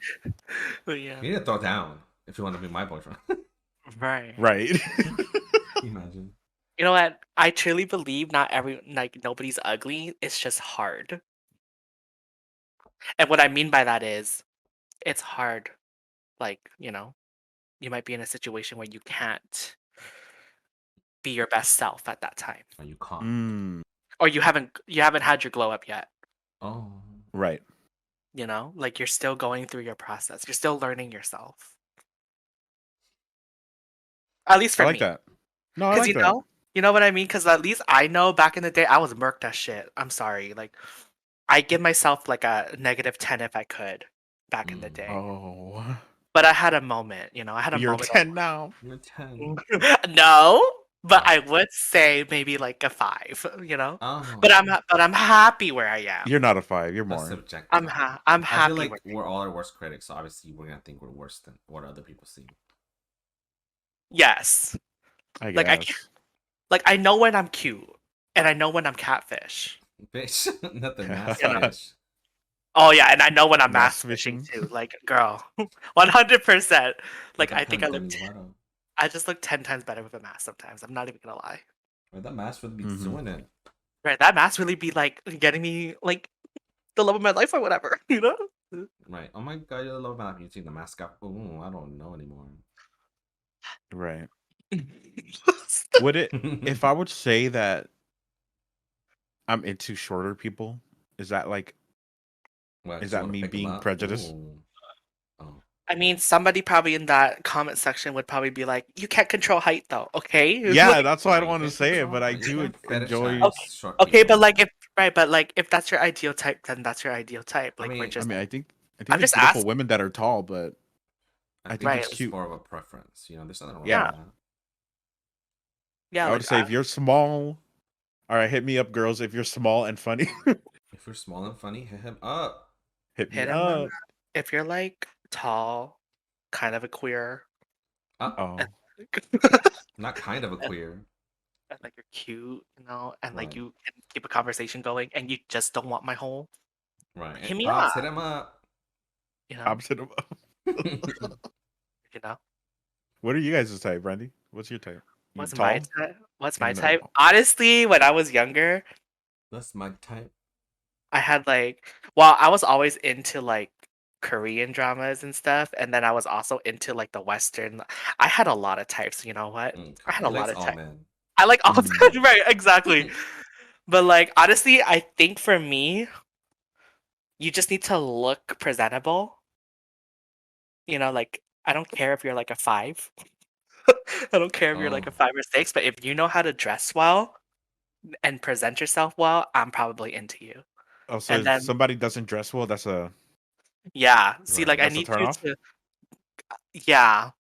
But yeah. You need to throw down if you want to be my boyfriend. Right. Right. Imagine. You know what? I truly believe nobody's ugly. It's just hard. And what I mean by that is, it's hard. Like, you might be in a situation where you can't be your best self at that time, Are you caught? or you haven't had your glow up yet. Oh. Right. Like you're still going through your process. You're still learning yourself. At least I for like me, that. No, I because like that. you know what I mean. Because at least I know back in the day I was murked as shit. I'm sorry. Like I give myself like a -10 if I could back in the day. Oh. But I had a moment. I had a You're moment. 10 now. You're 10. No, but Oh. I would say maybe like a 5. Oh. But I'm happy where I am. You're not a 5. You're That's more. subjective. I'm I happy. feel like where we're all our worst critics, so obviously we're gonna think we're worse than what other people see. Yes. I Like I can't, guess. like I know when I'm cute and I know when I'm catfish. Bitch, not the mask You know? fish. Oh yeah, and I know when I'm Mass mass fishing fishing? too. Like girl, 100%. Like With I the think pan I just look 10 times better with a mask sometimes. I'm not even gonna lie. Right, that mask would be Mhm. doing it. Right, that mask really be like getting me like the love of my life or whatever. Right. Oh my god, you're low map. You take the mask off. Oh, I don't know anymore. Right. Would it if I would say that I'm into shorter people, is that like What? is 'Cause you that want to me pick them being up? prejudiced? Ooh. Oh. I mean, somebody probably in that comment section would probably be like, "You can't control height, though." Okay, Yeah, like, that's why I Right. don't You want to can say it, control. but I You do can enjoy. fetishize short okay, people. but like if right, but like if that's your ideal type, then that's your ideal type. I Like we're mean, I just, mean, I think I'm there's just beautiful asking. women that are tall, but I I think think Right. it's it's just cute. more of a preference. You know, there's nothing wrong Yeah, Yeah, with that. yeah. I would Like say if you're small, all right, hit me up, girls. If you're small and funny, If you're small and funny, hit him up. hit me hit him up. up. If you're like tall, kind of a queer, Up. and, Oh, Not kind of a queer. and like you're cute, and like Right. you can keep a conversation going, and you just don't want my hole, Right. hit And me pops, up. hit him up. You know, opposite of. you know. What are you guys' type, Brandy? What's your type? You What's my tall? type? What's my No. type? Honestly, when I was younger, That's my type. I had like, well, I was always into like Korean dramas and stuff, and then I was also into like the Western. I had a lot of types. You know what? I had He a lot likes of all types. men. I like all Mm. types, right? Exactly. But like honestly, I think for me, you just need to look presentable. You know, like I don't care if you're like a 5. I don't care if you're like a Oh. 5 or 6, but if you know how to dress well and present yourself well, I'm probably into you. Oh, so And if then somebody doesn't dress well, yeah, see, like Right. I that's a need turn you off. to yeah.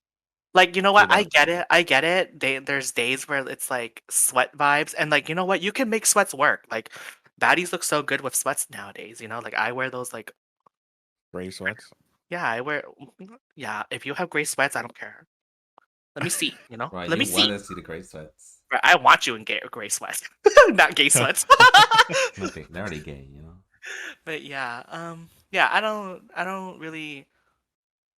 Like, you know what? Suit up. I get it. There's days where it's like sweat vibes, and like, you know what? You can make sweats work. Like, baddies look so good with sweats nowadays. You know, like I wear those like Gray sweats. yeah, I wear yeah. If you have gray sweats, I don't care. Let me see. You know, Right. let me You want see. to see the great sweats. Right, I want you in gray sweats, not gay sweats. Okay, they're already gay, you know. But yeah, yeah. I don't really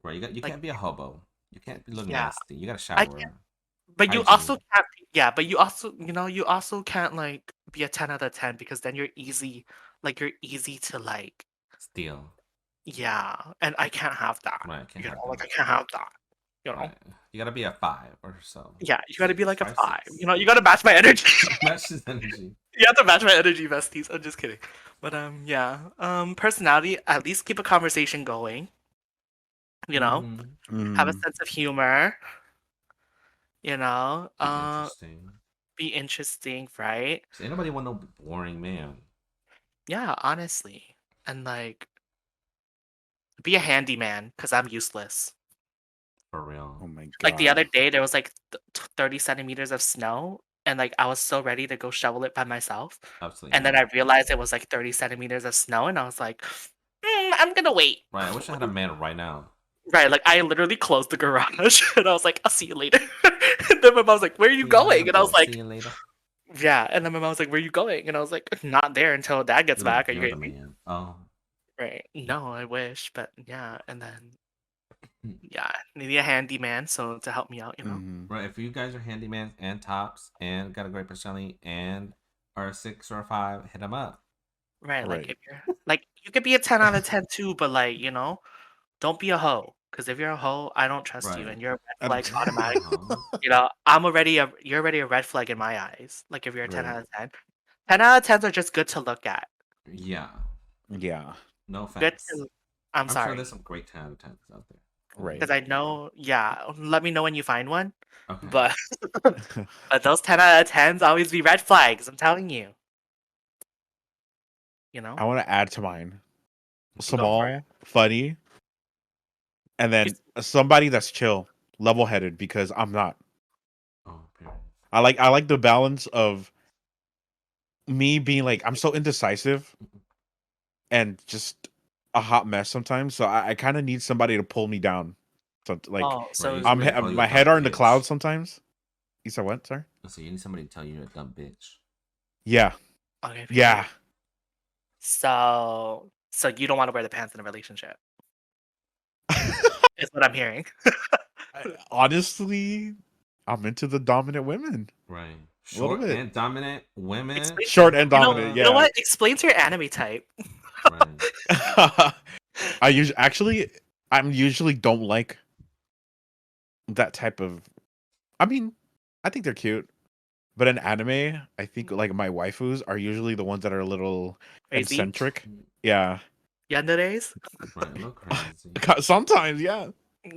Right. You like. can't be a hobo. You can't look Yeah, nasty. You gotta I can't. shower. But you also Hygiene. can't be yeah, but you also you also can't, like, be a 10 out of 10 because then you're easy to, like Steal. yeah, and I can't have that, Right. Can't have like, that. I can't have that, you know? Right. You gotta be a 5 or so. Yeah, you gotta be like a 5, 5, 6. you gotta match my energy. Match his energy. You have to match my energy, besties, I'm just kidding. But, yeah, personality, at least keep a conversation going, you know? Mm-hmm. Have a Mm. sense of humor, Be interesting. be interesting, right? So ain't nobody want no boring man. Yeah, honestly, and, like be a handyman, because I'm useless. For Oh real. my Like the god. other day, there was like 30 centimeters of snow, and like I was so ready to go shovel it by myself. Absolutely And then I not. realized it was like 30 centimeters of snow, and I was like, I'm gonna wait. Right. I wish I had a man right now. Right, like I literally closed the garage, and I was like, I'll see you later. And then my mom was like, Where are you See you later, going? And I was boy. See like, you later. Yeah. And then my mom was like, Where are you going? And I was like, Not there until dad gets You're like, back. Are you you're the kidding me? man. Oh. Right. No, I wish, but yeah. And then Hmm. yeah, need a handyman so to help me out, Mhm. Right. If you guys are handymans and tops and got a great personality and are a 6 or a 5, hit them up. Right, like Right. if you're like you could be a 10 out of 10 too, but like, don't be a hoe. Because if you're a hoe, I don't trust you Right. and you're a red And- flag automatic. Uh-huh. You're already a red flag in my eyes. Like if you're a 10 right. out of 10. 10 out of 10s are just good to look at. Yeah. Yeah. No Good offense. to I'm I'm sure sorry. there's some great 10 out of 10s out there. Right. Because I know, yeah, let me know when you find one. Okay. But but those 10 out of 10s always be red flags, I'm telling you. You know? I want to add to mine. Go for it. Small, funny, and then He's- somebody that's chill, level-headed because I'm not. Oh, period. I like the balance of me being like I'm so indecisive and just a hot mess sometimes. So I kind of need somebody to pull me down. So like Oh, Right. so You need somebody to call you a my head dumb are in the bitch. clouds sometimes. You said what? Sorry. So you need somebody to tell you you're a dumb bitch. Yeah. okay, Yeah. So you don't want to wear the pants in a relationship. Is what I'm hearing. Honestly, I'm into the dominant women. Right. A little Short bit. and dominant women. Explain- Short and dominant, You know yeah. what? Explain to your anime type. Right. I'm usually don't like that type of. I mean, I think they're cute, but in anime, I think like my waifus are usually the ones that are a little Crazy. eccentric. Yeah, Yanderes? Right, a little crazy. sometimes, yeah.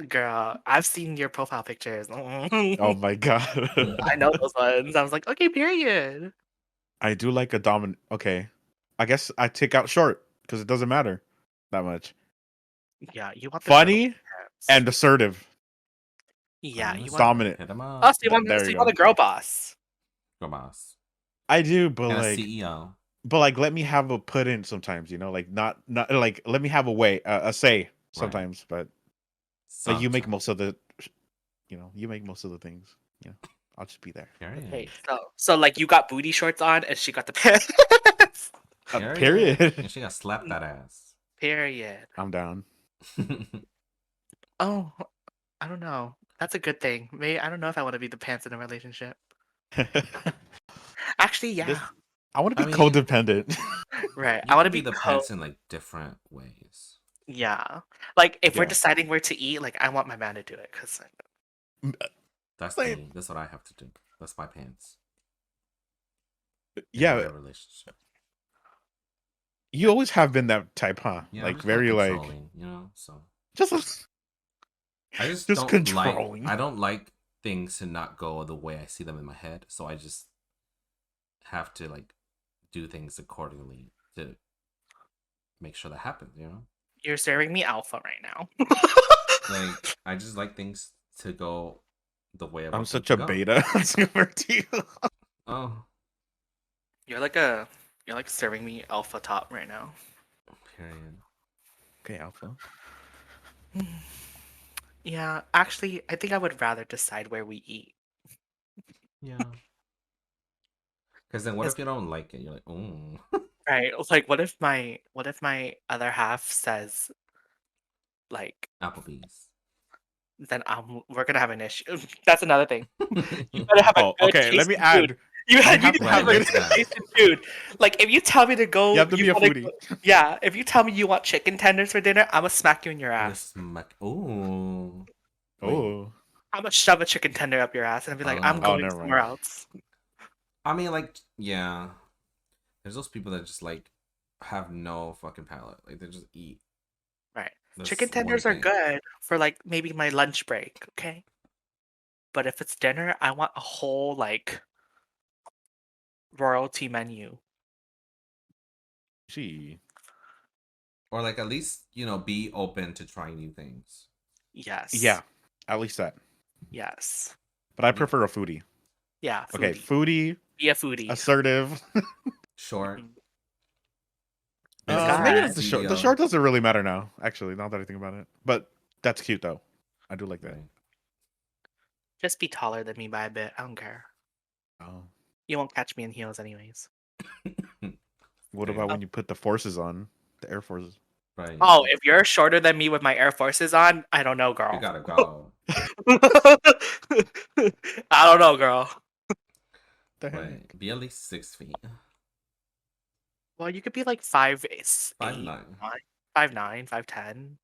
Girl, I've seen your profile pictures. Oh my god, I know those ones. I was like, okay, period. I do like a dominant. Okay, I guess I take out short because it doesn't matter that much. Yeah, you want the girl Funny pants. and assertive. Yeah, Funny you and want. Dominant. Hit 'em Oh, up. so you want, There so you you want go. a girl boss. Go boss. I do, but And a like, CEO. but like, let me have a put in sometimes. Like not like let me have a way a say sometimes. But like you make most of the, you make most of the things. I'll just be there. Okay, Period. so like you got booty shorts on and she got the pants. Period. And she got slapped that ass. Period. I'm down. Oh, I don't know. That's a good thing. Maybe I don't know if I want to be the pants in a relationship. Actually, yeah. I want to I be mean, codependent. Right. I You want to can be be the pants in like different ways. Yeah. Like if we're Yeah. deciding where to eat, like I want my man to do it because That's Like- me. That's what I have to do. That's my pants. In Yeah, my relationship. you always have been that type, huh? Yeah, I'm Like just kinda very like controlling, So just I just Just don't controlling. I don't like things to not go the way I see them in my head. So I just have to like do things accordingly to make sure that happens. you're serving me alpha right now. Like I just like things to go the way I I'm want them such to a go. beta compared to you. Oh, You're like serving me alpha top right now. period. Okay, alpha. Yeah, actually, I think I would rather decide where we eat. Yeah. Because then what Yes. if you don't like it? You're like, oh, Right. Like what if my other half says like Applebee's. then we're gonna have an issue. That's another thing. You better have a Oh, good okay. Let taste me in food. add. You You need have to to have have a good- good taste in food. Like if you tell me to go, You have to be a wanna foodie. yeah, if you tell me you want chicken tenders for dinner, I'm gonna smack you in your ass. Oh. Oh. I'm gonna shove a chicken tender up your ass and be like, I'm Oh. Oh, going never somewhere mind. else. I mean, like, yeah. There's those people that just like have no fucking palate. Like they just eat. Right. this Chicken one tenders are thing. good for like maybe my lunch break, okay? But if it's dinner, I want a whole like royalty menu. Gee. Or like at least, be open to trying new things. Yes. Yeah. At least that. Yes. But I Yeah. prefer a foodie. Yeah. Foodie. Okay, foodie, Be a foodie. assertive. Short. Mhm. Maybe God. that's the short. The short doesn't really matter now, actually, now that I think about it. But that's cute though. I do like that. Right. Just be taller than me by a bit. I don't care. Oh. You won't catch me in heels anyways. What Fair. about when you put the forces on? The Air Forces. Right. Oh, if you're shorter than me with my Air Forces on, I don't know, You girl. gotta go. I don't know, girl. The heck? Right. Be at least 6 feet. Well, you could be like 5'8", 5'9". 5'9", 5'10".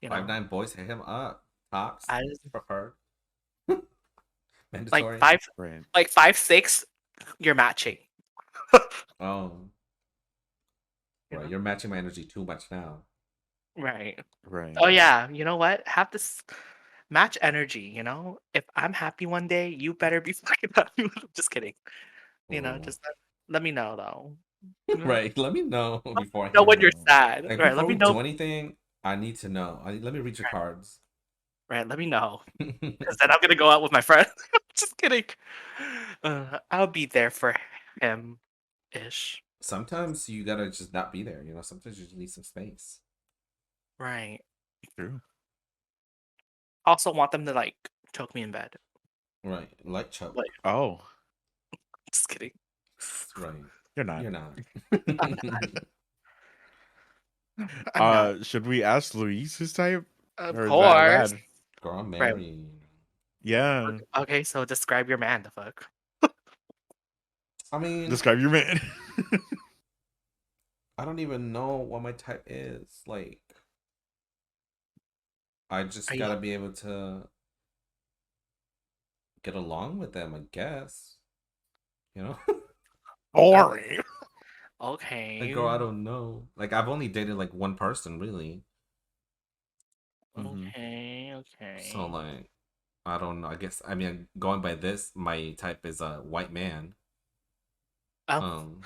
You know, 5'9" boys, hit him up. Tops. I Preferred. like Mandatory. Right. 5'6". You're matching. Oh. You Right. know? You're matching my energy too much now. Right. Right. Oh yeah. You know what? Have this match energy. You know, if I'm happy one day, you better be fucking happy. Just kidding. You know, Ooh. just let me know though. You know? Right. Let me know before I Know when you're know. sad. Like Right. before Let me we know. do anything, I need to know. Let me read your cards. Right. Let me know. Because then I'm gonna go out with my friend. Just kidding. I'll be there for him, ish. Sometimes you gotta just not be there. Sometimes you just need some space. Right. True. Also want them to like choke me in bed. Right. Like choke. Like, Oh, just kidding. Right. you're not. You're not. I'm not. Should we ask Luis his type? Of Or is that course. bad? Girl, I'm Right. married. Yeah. Okay, so describe your man. The fuck. I mean, Describe your man. I don't even know what my type is. Like, I just Are you gotta be able to get along with them, I guess. You know? Boring. Like, okay? girl, I don't know. Like, I've only dated like one person, really. Mhm. So, Okay. like, I don't know. I guess, I mean, going by this, my type is a white man. Oh, Um,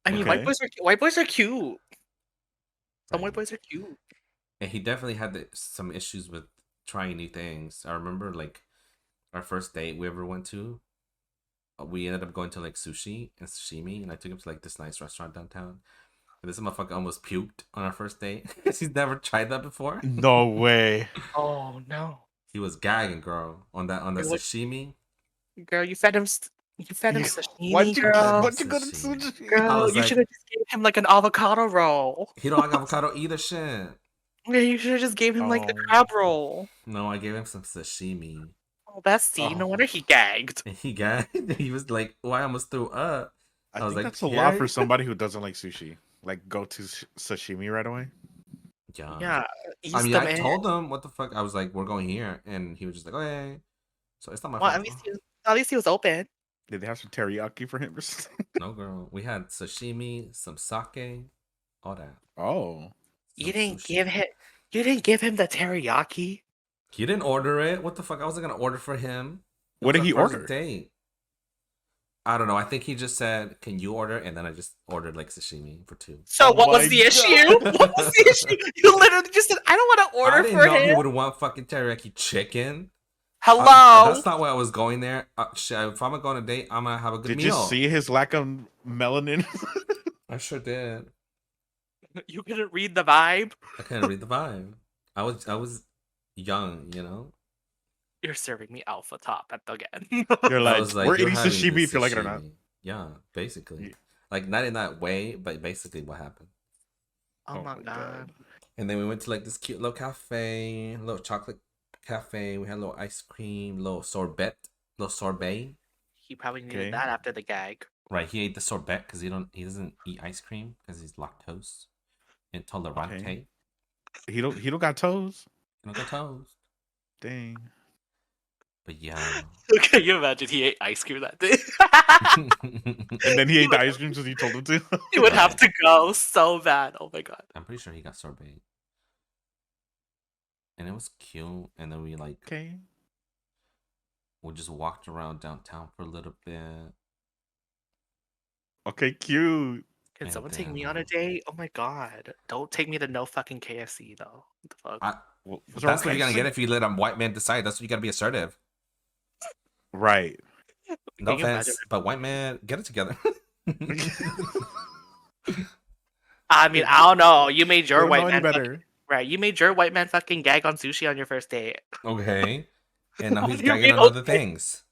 I mean, and Okay. white boys are cute. Some white right. boys are cute. And he definitely had some issues with trying new things. I remember, like, our first date we ever went to, we ended up going to like sushi and sashimi, and I took him to like this nice restaurant downtown. And this motherfucker almost puked on our first date because he's never tried that before. No way. Oh no, He was gagging, girl, on the What- sashimi. girl, you fed him Why'd sashimi, you Fed him girl. why'd you go to sashimi. sushi? I Girl, was you should like, have just gave him like an avocado roll. he don't like avocado either. Shit. Yeah, you should have just gave him like the Oh. crab roll. No, I gave him some sashimi, Oh, Bestie, no Oh. wonder he gagged. and he gagged. He was like, "Oh, I almost threw up." I I was think like, that's a lot "Here." for somebody who doesn't like sushi. Like go to sashimi right away. Yeah. Yeah, I ease mean, them I in. told him what the fuck. I was like, "We're going here," and he was just like, "Okay." So it's not my Well, fault. at least he was open. Did they have some teriyaki for him or something? No, girl. We had sashimi, some sake, all that. Oh. You Some didn't sushi. give him. You didn't give him the teriyaki. He didn't order it. What the fuck? I wasn't gonna order for him. It What was did our he first order? date. I don't know. I think he just said, "Can you order?" And then I just ordered like sashimi for two. So Oh what was my the issue? God. What was the issue? You literally just said, "I don't want to I order didn't for know he him." would want fucking teriyaki chicken. Hello. That's not why I was going there. Shit, if I'm gonna go on a date, I'm gonna have a good Did you meal. see his lack of melanin? I sure did. You couldn't read the vibe. I couldn't read the vibe. I was young, you know. You're serving me alpha top at the again. You're I like, was we're like, "You're eating having sashimi this if you like it or not. sashimi." Yeah, basically. Ye- Like, not in that way, but basically what happened. Oh my god. And then we went to like this cute little cafe, little chocolate cafe. We had a little ice cream, little sorbet. He probably needed Okay. that after the gag. Right, he ate the sorbet because he doesn't eat ice cream because he's lactose intolerant. Okay. He don't got toes. Toast. Dang. But yeah. Can you imagine he ate ice cream that day? And then he ate the ice cream because you told him to. He would have Right. to go so bad. Oh my god. I'm pretty sure he got sorbet. And it was cute. And then we like Okay. we just walked around downtown for a little bit. Okay, cute. Can And someone take then, me on a date? Oh my god. Don't take me to no fucking KFC though. What the fuck? What's That's wrong what you're gonna with get if you let a white man decide. That's what you gotta be assertive. Right. No Can you imagine? offense, but white man, get it together. I mean, I don't know. You made We your don't white know any man better. fucking, right. You made your white man fucking gag on sushi on your first date. Okay. And now How he's do you gagging mean on other okay? things.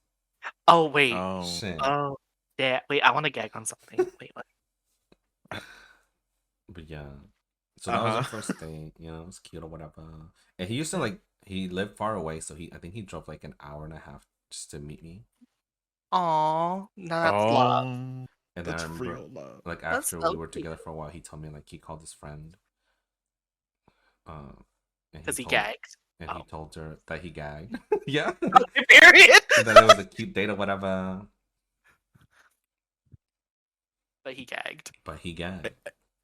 Oh wait. Oh. Shit. Oh yeah. Wait, I want to gag on something. Wait, what? But yeah. So that was our Uh-huh. first date, you know, it was cute or whatever. And he used to like he lived far away, so I think he drove like an hour and a half just to meet me. Aw, no, that's love. Oh. And then That's I remember real love. like That's after so we were cute. together for a while, he told me like he called his friend. And Because he told gagged. and he Oh. told her that he gagged. Yeah. Period. And that it was a cute date or whatever. But he gagged. But he gagged.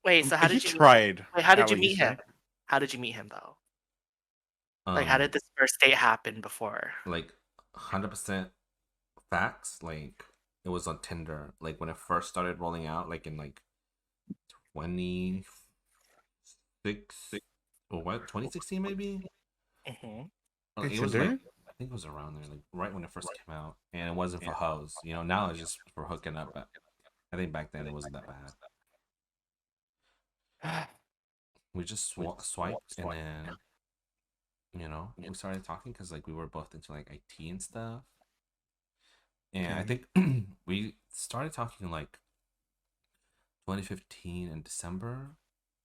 Wait, so how He did you? tried. Wait, how did at you meet least, him? right? How did you meet him though? Like, how did this first date happen before? Like 100% facts, like it was on Tinder, like when it first started rolling out, like in like 26 or what 2016 maybe. Mm-hmm. It was like I think it was around there, like right when it first came out, and it wasn't for hoes. You know, now it's just for hooking up. But I think back then it wasn't that bad. We just swiped, and then you know we started talking because like we were both into like IT and stuff. And I think we started talking like 2015 in December,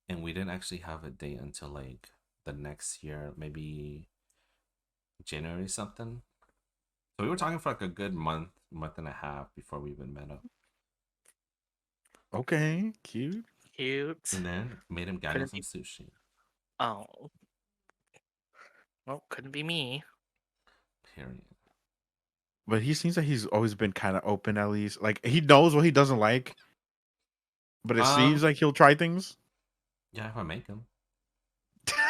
and we didn't actually have a date until like the next year, maybe January something. So we were talking for like a good month and a half before we even met up. Okay, cute. Cute. And then made him Couldn't some be. sushi. Oh. Well, couldn't be me. Period. But he seems like he's always been kind of open, at least. Like he knows what he doesn't like, but it seems like he'll try things. Yeah, if I make him.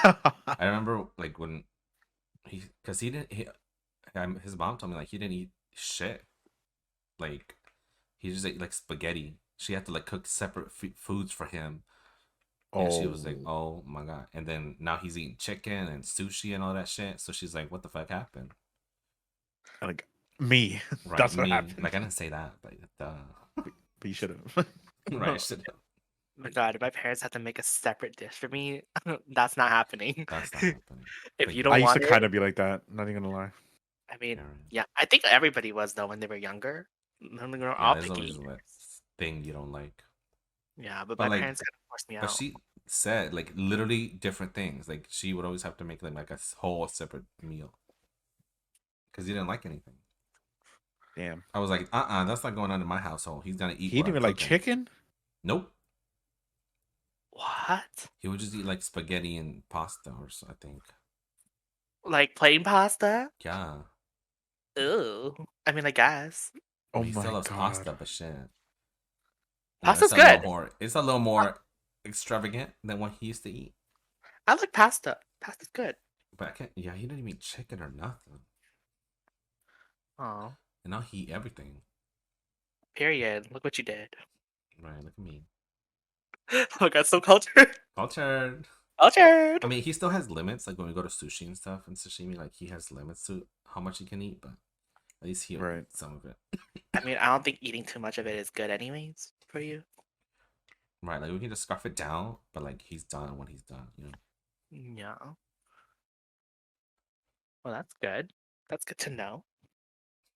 I remember like when because he didn't. His mom told me like he didn't eat shit. Like he just ate like spaghetti. She had to like cook separate foods for him. And she was like, "Oh my god!" And then now he's eating chicken and sushi and all that shit. So she's like, "What the fuck happened?" Like me. Right, That's what me. happened. Like I didn't say that, but But you should have. right, I should have. Oh my god, if my parents have to make a separate dish for me, that's not happening. That's not happening. If But you yeah, I don't used to want kind it, of be like that. Not even gonna lie. I mean, Karen. yeah, I think everybody was though when they were younger. When they were Yeah, all there's picky always that eaters. thing you don't like. Yeah, but But my like, parents kind of forced me but out. she said like literally different things. Like she would always have to make like a whole separate meal because he didn't like anything. Damn. I was like, that's not going on in my household. He's gonna eat He what didn't I'm even like cooking. chicken. Nope. What? He would just eat like spaghetti and pasta, or so, I think. Like plain pasta? Yeah. Ooh. I mean, I guess. Oh He still my loves god. pasta, but shit. You know, Pasta's good. It's a little more extravagant than what he used to eat. I like pasta. Pasta's good. But I can't. Yeah, he didn't even eat chicken or nothing. Oh, And now he eat everything. period. Look what you did. Right? Look at me. Look, that's so cultured. Cultured. Cultured. I mean, he still has limits. Like when we go to sushi and stuff and sashimi, like he has limits to how much he can eat. But at least he'll Right. eat some of it. I mean, I don't think eating too much of it is good, anyways, for you. Right? Like we can just scarf it down, but like he's done when he's done. You know. Yeah. Well, that's good. That's good to know.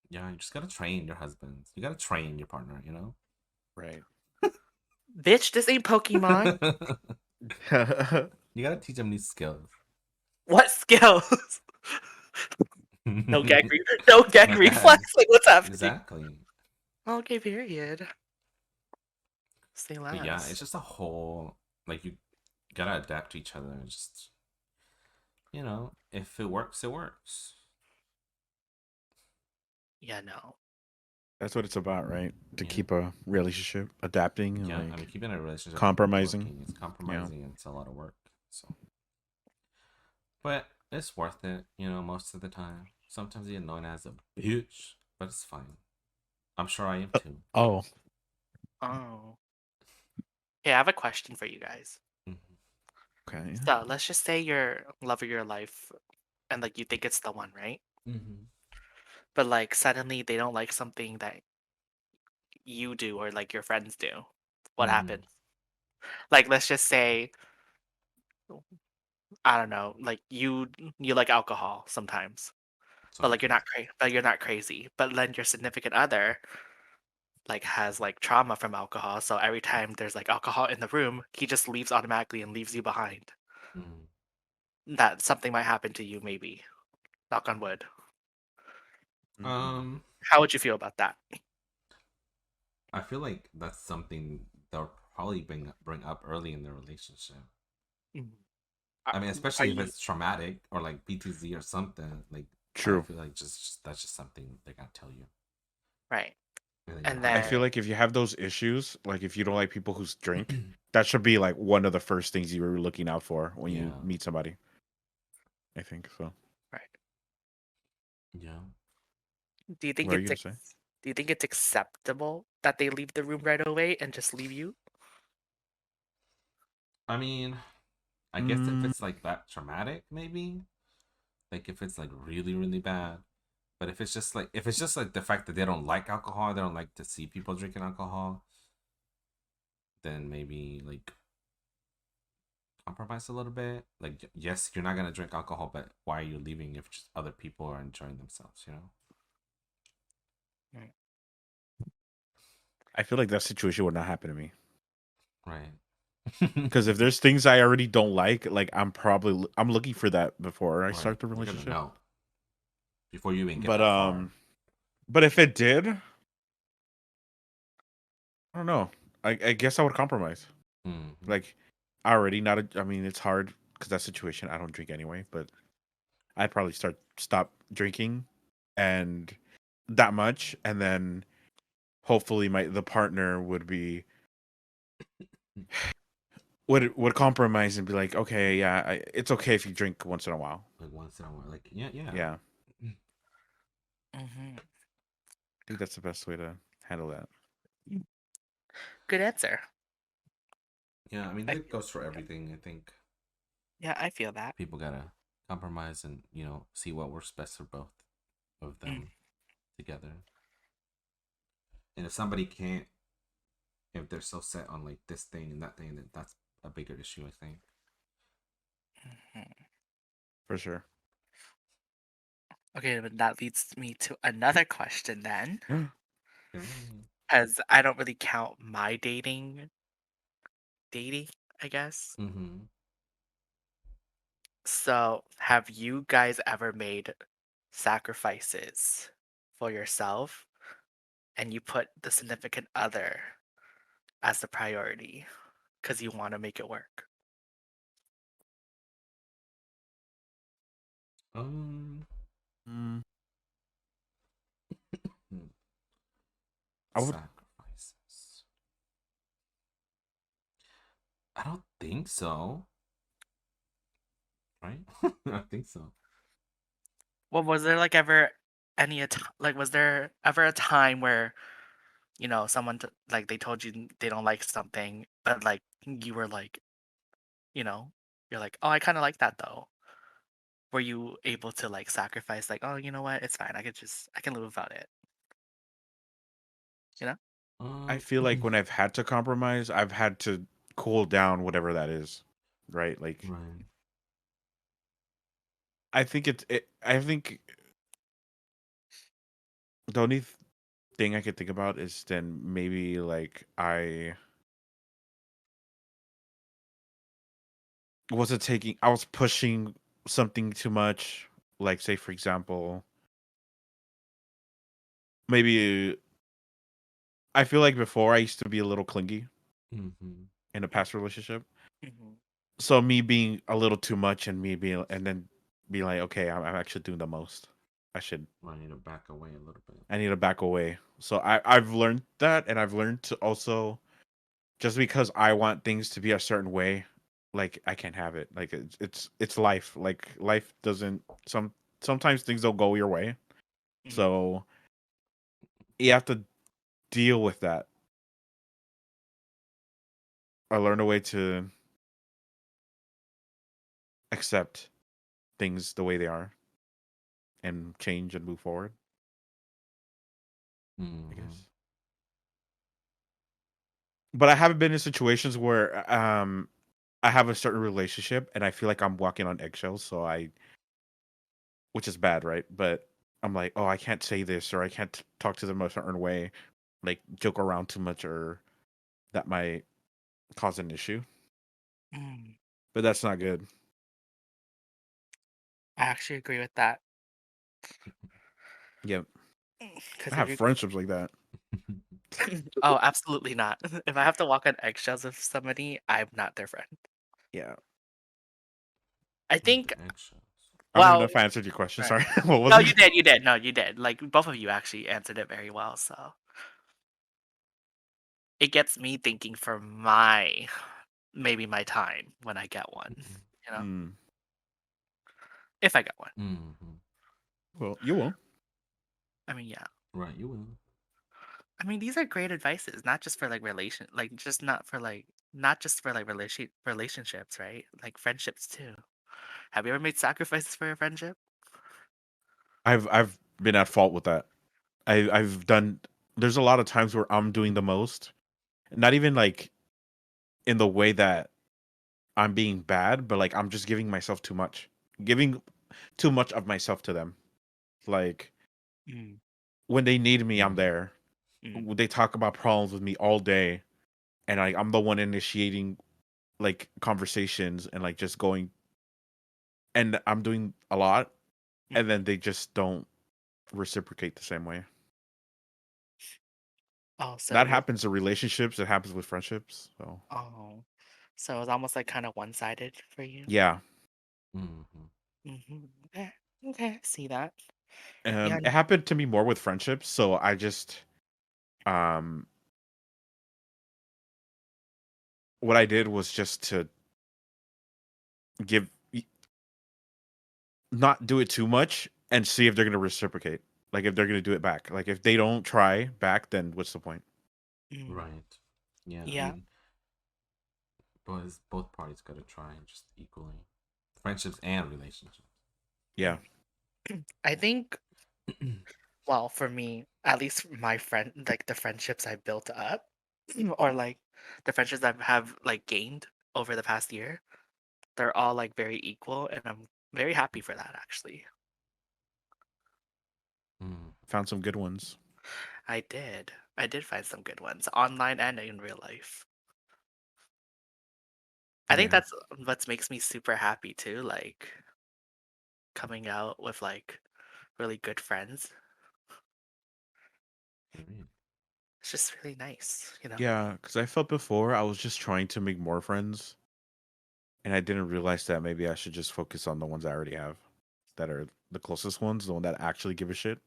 Yeah, you just gotta train your husbands. You gotta train your partner. You know. Right. Bitch, this ain't Pokemon. You gotta teach them new skills. What skills? No gag, no gag reflex. Like, what's happening? Exactly. Okay, period. Say less. But yeah, it's just a whole like you gotta adapt to each other. And just if it works, it works. Yeah, no. That's what it's about, right? To Yeah. keep a relationship adapting and Yeah, like I mean, keeping a relationship compromising. working, it's compromising and it's a lot of work. So, but it's worth it, most of the time. Sometimes you get annoying as a bitch, but it's fine. I'm sure I am too. Oh. Oh. Okay, I have a question for you guys. Mhm. Okay. So let's just say you're love of your life and like you think it's the one, right? But like suddenly they don't like something that you do or like your friends do. What Mhm. happens? Like let's just say I don't know, like you like alcohol sometimes. But like you're not crazy. But then your significant other like has like trauma from alcohol, so every time there's like alcohol in the room, he just leaves automatically and leaves you behind. Mhm. That something might happen to you maybe. Knock on wood. Um, How would you feel about that? I feel like that's something they'll probably bring up early in their relationship. Mm. I mean, especially if I- it's traumatic or like PTSD or something. Like, I True. feel like just that's just something they gotta tell you. Right. And then And you have I then feel like if you have those issues, like if you don't like people who drink, that should be like one of the first things you were looking out for when you Yeah. meet somebody. I think so. right. Yeah. Do you think What are you it's gonna say? do you think it's acceptable that they leave the room right away and just leave you? I mean, I guess if it's like that traumatic, maybe. Like if it's like really, really bad. But if it's just like the fact that they don't like alcohol, they don't like to see people drinking alcohol, then maybe like compromise a little bit. Like yes, you're not gonna drink alcohol, but why are you leaving if just other people are enjoying themselves, Right. I feel like that situation would not happen to me. Right. Because if there's things I already don't like I'm looking for that before I Right. start the You're gonna relationship. know before you even get But that far. but if it did, I don't know. I guess I would compromise. Mm-hmm. Like, I already not. I mean, it's hard because that situation. I don't drink anyway, but I'd probably stop drinking, and that much, and then hopefully the partner would be would compromise and be like, okay, yeah, it's okay if you drink once in a while. Like once in a while, like yeah. Yeah, Mm-hmm. I think that's the best way to handle that. Good answer. Yeah, I mean I that feel, goes for everything. I think yeah, I feel that. people gotta compromise and see what works best for both of Mm, them together. And if somebody can't, if they're so set on like this thing and that thing, then that's a bigger issue, I think. mhm. For sure. Okay, but that leads me to another question then, Okay. as I don't really count my dating, I guess. Mm-hmm. So, have you guys ever made sacrifices for yourself and you put the significant other as the priority because you want to make it work? Um. Mm, hmm, I would. Sacrifices. I don't think so. Right? I think so. Well, was there like ever like was there ever a time where someone like they told you they don't like something, but like you were like, you know, you're like, oh, I kind of like that though. Were you able to like sacrifice, like, oh, you know what, it's fine. I can live without it. You know? I Um. feel like when I've had to compromise, I've had to cool down whatever that is, right? Like, Right. I think I think the only thing I could think about is then maybe like I was pushing something too much. Like, say for example, maybe I feel like before I used to be a little clingy Mm-hmm. in a past relationship. Hmm. So me being a little too much and me being and then be like, okay, I'm actually doing the most. I should I need to back away a little bit. I need to back away. So I've learned that, and I've learned to also, just because I want things to be a certain way, like I can't have it. Like it's life. Like life doesn't sometimes things don't go your way. Hmm. So you have to deal with that. I learned a way to accept things the way they are and change and move forward, I Mm-hmm. guess. But I haven't been in situations where I have a certain relationship and I feel like I'm walking on eggshells, so I which is bad, right? But I'm like, oh, I can't say this or I can't talk to them a certain way, like joke around too much, or that might cause an issue. Mm. But that's not good. I actually agree with that. Yep. I Because if have you, friendships like that. oh, absolutely not. If I have to walk on eggshells with somebody, I'm not their friend. Yeah. I Not the think, eggshells. I don't even well, know if I answered your question. right. Sorry. What was No, it? you did. No, you did. Like both of you actually answered it very well. So it gets me thinking for maybe my time when I get one. You know, Mm, if I get one. Mm-hmm. well, you will. I mean, yeah. Right, you will. I mean, these are great advices, not just for like not just for like relationships, right? Like friendships too. Have you ever made sacrifices for a friendship? I've been at fault with that. I've done. There's a lot of times where I'm doing the most, not even like in the way that I'm being bad, but like I'm just giving myself too much, giving too much of myself to them. Like Mm, when they need me, I'm Mm. there. mm, They talk about problems with me all day, and I'm the one initiating like conversations and like just going, and I'm doing a lot, and mm. then they just don't reciprocate the same way. Oh, so That you're happens in relationships. It happens with friendships. So oh. So it was almost like kind of one-sided for you. Yeah. Okay. Okay, I see that. Yeah. It happened to me more with friendships, so I just um what I did was just to give not do it too much and see if they're going to reciprocate. Like if they're going to do it back. Like if they don't try back, then what's the point? Mm, Right. Yeah. I yeah. mean, both parties got to try just equally, friendships and relationships. Yeah. I think, well, for me, at least my friend, like the friendships I built up, or like the friendships I have like gained over the past year, they're all like very equal, and I'm very happy for that actually. Found some good ones. I did. I did find some good ones online and in real life. I think Yeah. that's what makes me super happy too, like coming out with like really good friends. It's just really nice, you know? Yeah, because I felt before I was just trying to make more friends, and I didn't realize that maybe I should just focus on the ones I already have, that are the closest ones, the one that actually give a shit.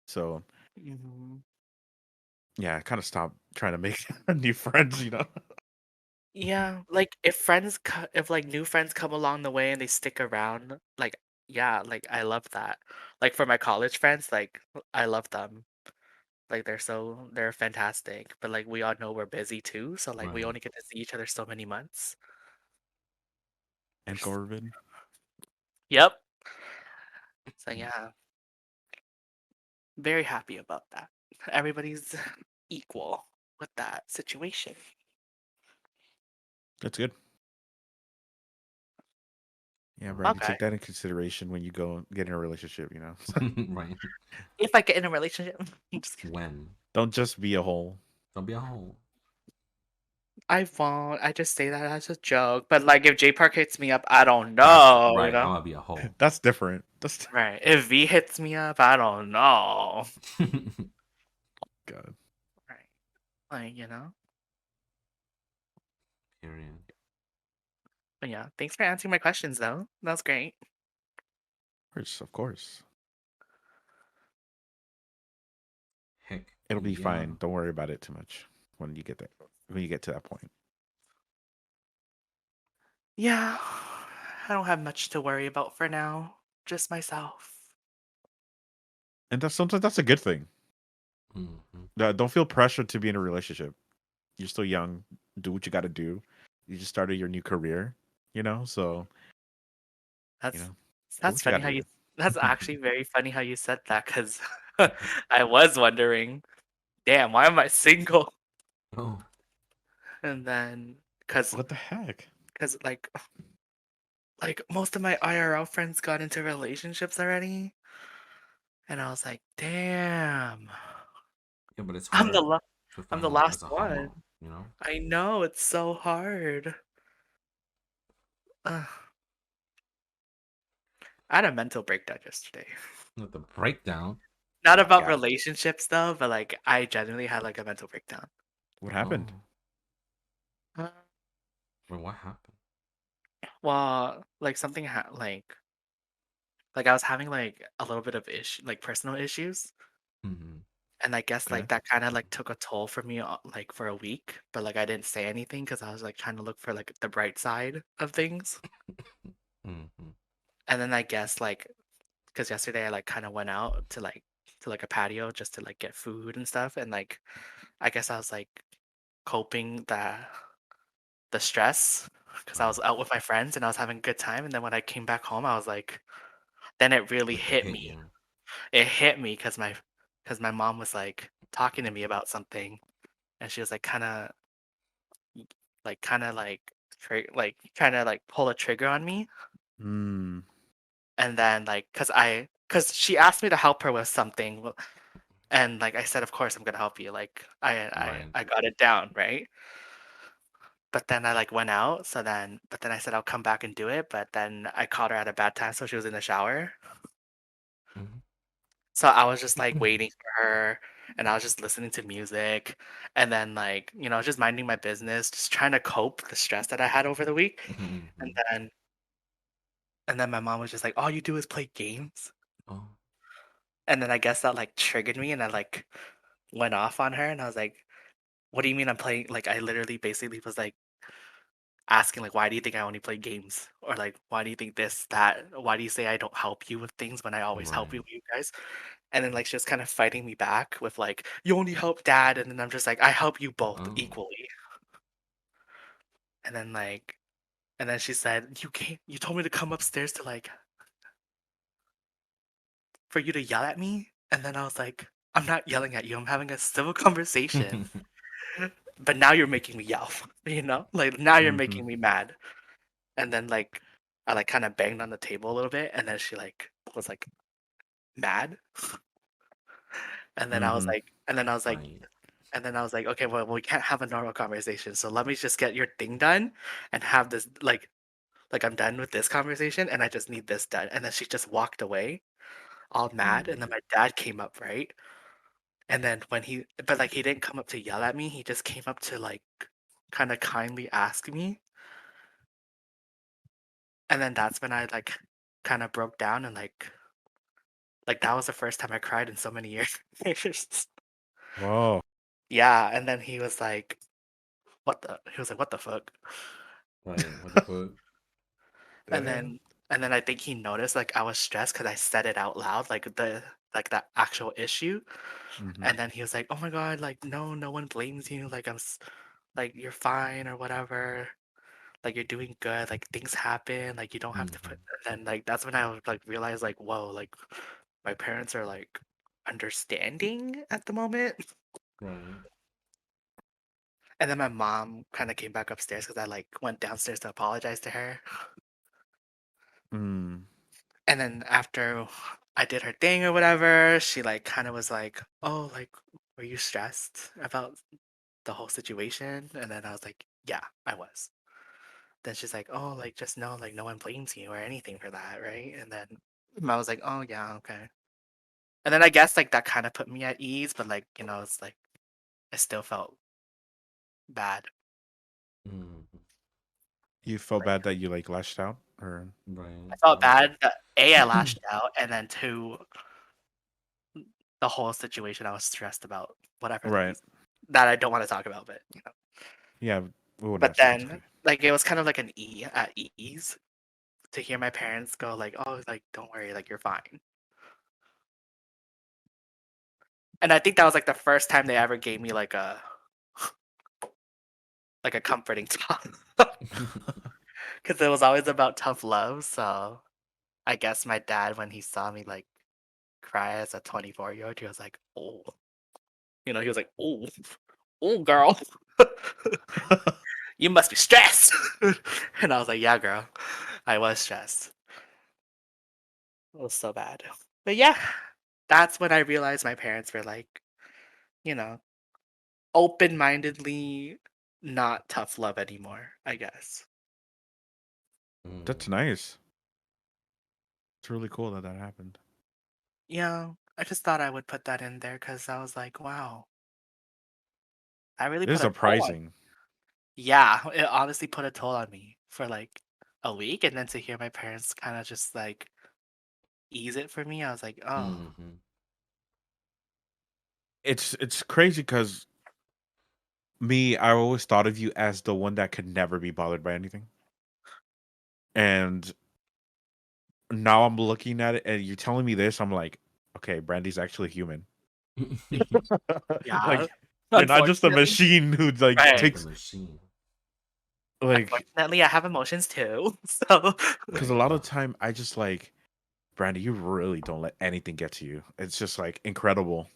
So Hmm. yeah, I kind of stopped trying to make new friends. You know. Yeah, like if like new friends come along the way and they stick around, like yeah, like I love that. Like for my college friends, like I love them. Like they're fantastic. But like we all know we're busy too, so like we Right. only get to see each other so many months. And Corbin. Yep. So yeah, very happy about that. Everybody's equal with that situation. That's good. Yeah, Brandy, Okay. take that in consideration when you go get in a relationship. You know, Right. If I get in a relationship, I'm just kidding. When? don't just be a hole. Don't be a hole. I won't. I just say that as a joke. But like if J Park hits me up, I don't That's know, you right. I'm know? gonna be a hole. That's different. That's Right. If V hits me up, I don't know. God. Right. Like, you know? Period. But yeah, thanks for answering my questions though. That was great. Of course. Heck. It'll be Yeah. fine. Don't worry about it too much when you get there. When you get to that point. Yeah. I don't have much to worry about for now. Just myself. And that's sometimes that's a good thing. Don't feel pressured to be in a relationship. You're still young. Do what you got to do. You just started your new career, you know. So you That's know, do that's what you funny got how to you do. that's actually very funny how you said that because I was wondering, damn, why am I single? Oh. And then because What the heck? because like most of my IRL friends got into relationships already, and I was like, damn, Yeah, but it's I'm the harder la- to I'm the find love last as a one. homo, you know? I know it's so hard. Ugh. I had a mental breakdown yesterday. With the breakdown. Not about Yeah. relationships though, but like I genuinely had like a mental breakdown. What happened? Oh. Uh, Well, what happened? well, like something like I was having like a little bit of like personal issues, and I guess Okay. like that kind of like took a toll for me like for a week, but like I didn't say anything because I was like trying to look for like the bright side of things. And then I guess like because yesterday I like kind of went out to like a patio just to like get food and stuff, and like I guess I was like coping the stress because I Right. was out with my friends and I was having a good time, and then when I came back home I was like, then it really Like it hit hit me. you. It hit me because my mom was like talking to me about something, and she was like kind of like trying to like pull a trigger on me, Hmm. and then like because she asked me to help her with something, and like I said, of course I'm gonna help you. Like Right. I got it down, right? But then I like went out, but then I said I'll come back and do it, but then I caught her at a bad time, so she was in the shower. Mhm. So I was just like waiting for her. and I was just listening to music, and then like just minding my business, just trying to cope with the stress that I had over the week, and Mhm. then my mom was just like, "All you do is play games," Oh. and then I guess that like triggered me, and I like went off on her, and I was like, "What do you mean I'm playing?" Like I literally basically was like asking like, "Why do you think I only play games?" Or like, "Why do you think this, that? Why do you say I don't help you with things when I always help Right. you guys?" And then like she was kind of fighting me back with like, "You only help dad," and then I'm just like, "I help you both Oh. equally." And then like, and then she said, You told me to come upstairs to like for you to yell at me." And then I was like, "I'm not yelling at you. I'm having a civil conversation." But now you're making me yell, Like now you're Mm-hmm. making me mad. And then like I like kind of banged on the table a little bit, and then she like was like mad. And then I was Mm-hmm. like, and then I was like, Right. and then I was like, okay, well, we can't have a normal conversation. So let me just get your thing done and have this like I'm done with this conversation and I just need this done. And then she just walked away, all mad. And then Mm. my dad came up, right? And then but like he didn't come up to yell at me. He just came up to like kind of kindly ask me. And then that's when I like kind of broke down and like that was the first time I cried in so many years. Whoa. Yeah, and then he was like, he was like, what the fuck? Right. What the fuck? And Damn. then I think he noticed like I was stressed because I said it out loud, like that actual issue. Mm-hmm. And then he was like, "Oh my god, like no one blames you. Like like you're fine or whatever. Like you're doing good. Like things happen. Like you don't have to put." Mhm. And then like that's when I would like realize like, whoa, like my parents are like understanding at the moment. Right. And then my mom kind of came back upstairs because I like went downstairs to apologize to her. Mm. And then after I did her thing or whatever, she like kind of was like, "Oh, like, were you stressed about the whole situation?" And then I was like, "Yeah, I was." Then she's like, "Oh, like, just know, like, no one blames you or anything for that, right?" And then I was like, "Oh, yeah, okay." And then I guess like that kind of put me at ease, but like, it's like I still felt bad. Mhm. You felt Like bad that you like lashed out, or Right. I felt Right. bad that A, I lashed out, and then two, the whole situation I was stressed about, whatever the right? reason that I don't want to talk about, but Yeah, we wouldn't But have to. It's okay. then, like, it was kind of like an at ease to hear my parents go like, "Oh, like, don't worry, like, you're fine." And I think that was like the first time they ever gave me like a comforting talk, because it was always about tough love. So I guess my dad, when he saw me like cry as a 24-year-old, he was like, "Oh," he was like, "Oh, oh, girl, you must be stressed." And I was like, "Yeah, girl, I was stressed. It was so bad." But yeah, that's when I realized my parents were like, you know, open-mindedly not tough love anymore, I guess. That's Mm. nice. It's really cool that that happened. Yeah, I just thought I would put that in there because I was like, wow, I really It is put a toll on. surprising. Yeah, it honestly put a toll on me for like a week, and then to hear my parents kind of just like ease it for me, I was like, oh, Mhm. It's crazy because me, I always thought of you as the one that could never be bothered by anything, and now I'm looking at it, and you're telling me this. I'm like, okay, Brandy's actually human. yeah, Like, you're not just a unfortunately, machine who like right. Like a takes machine. like. Unfortunately, I have emotions too. So, Because a Right. lot of time I just like Brandy. You really don't let anything get to you. It's just like incredible.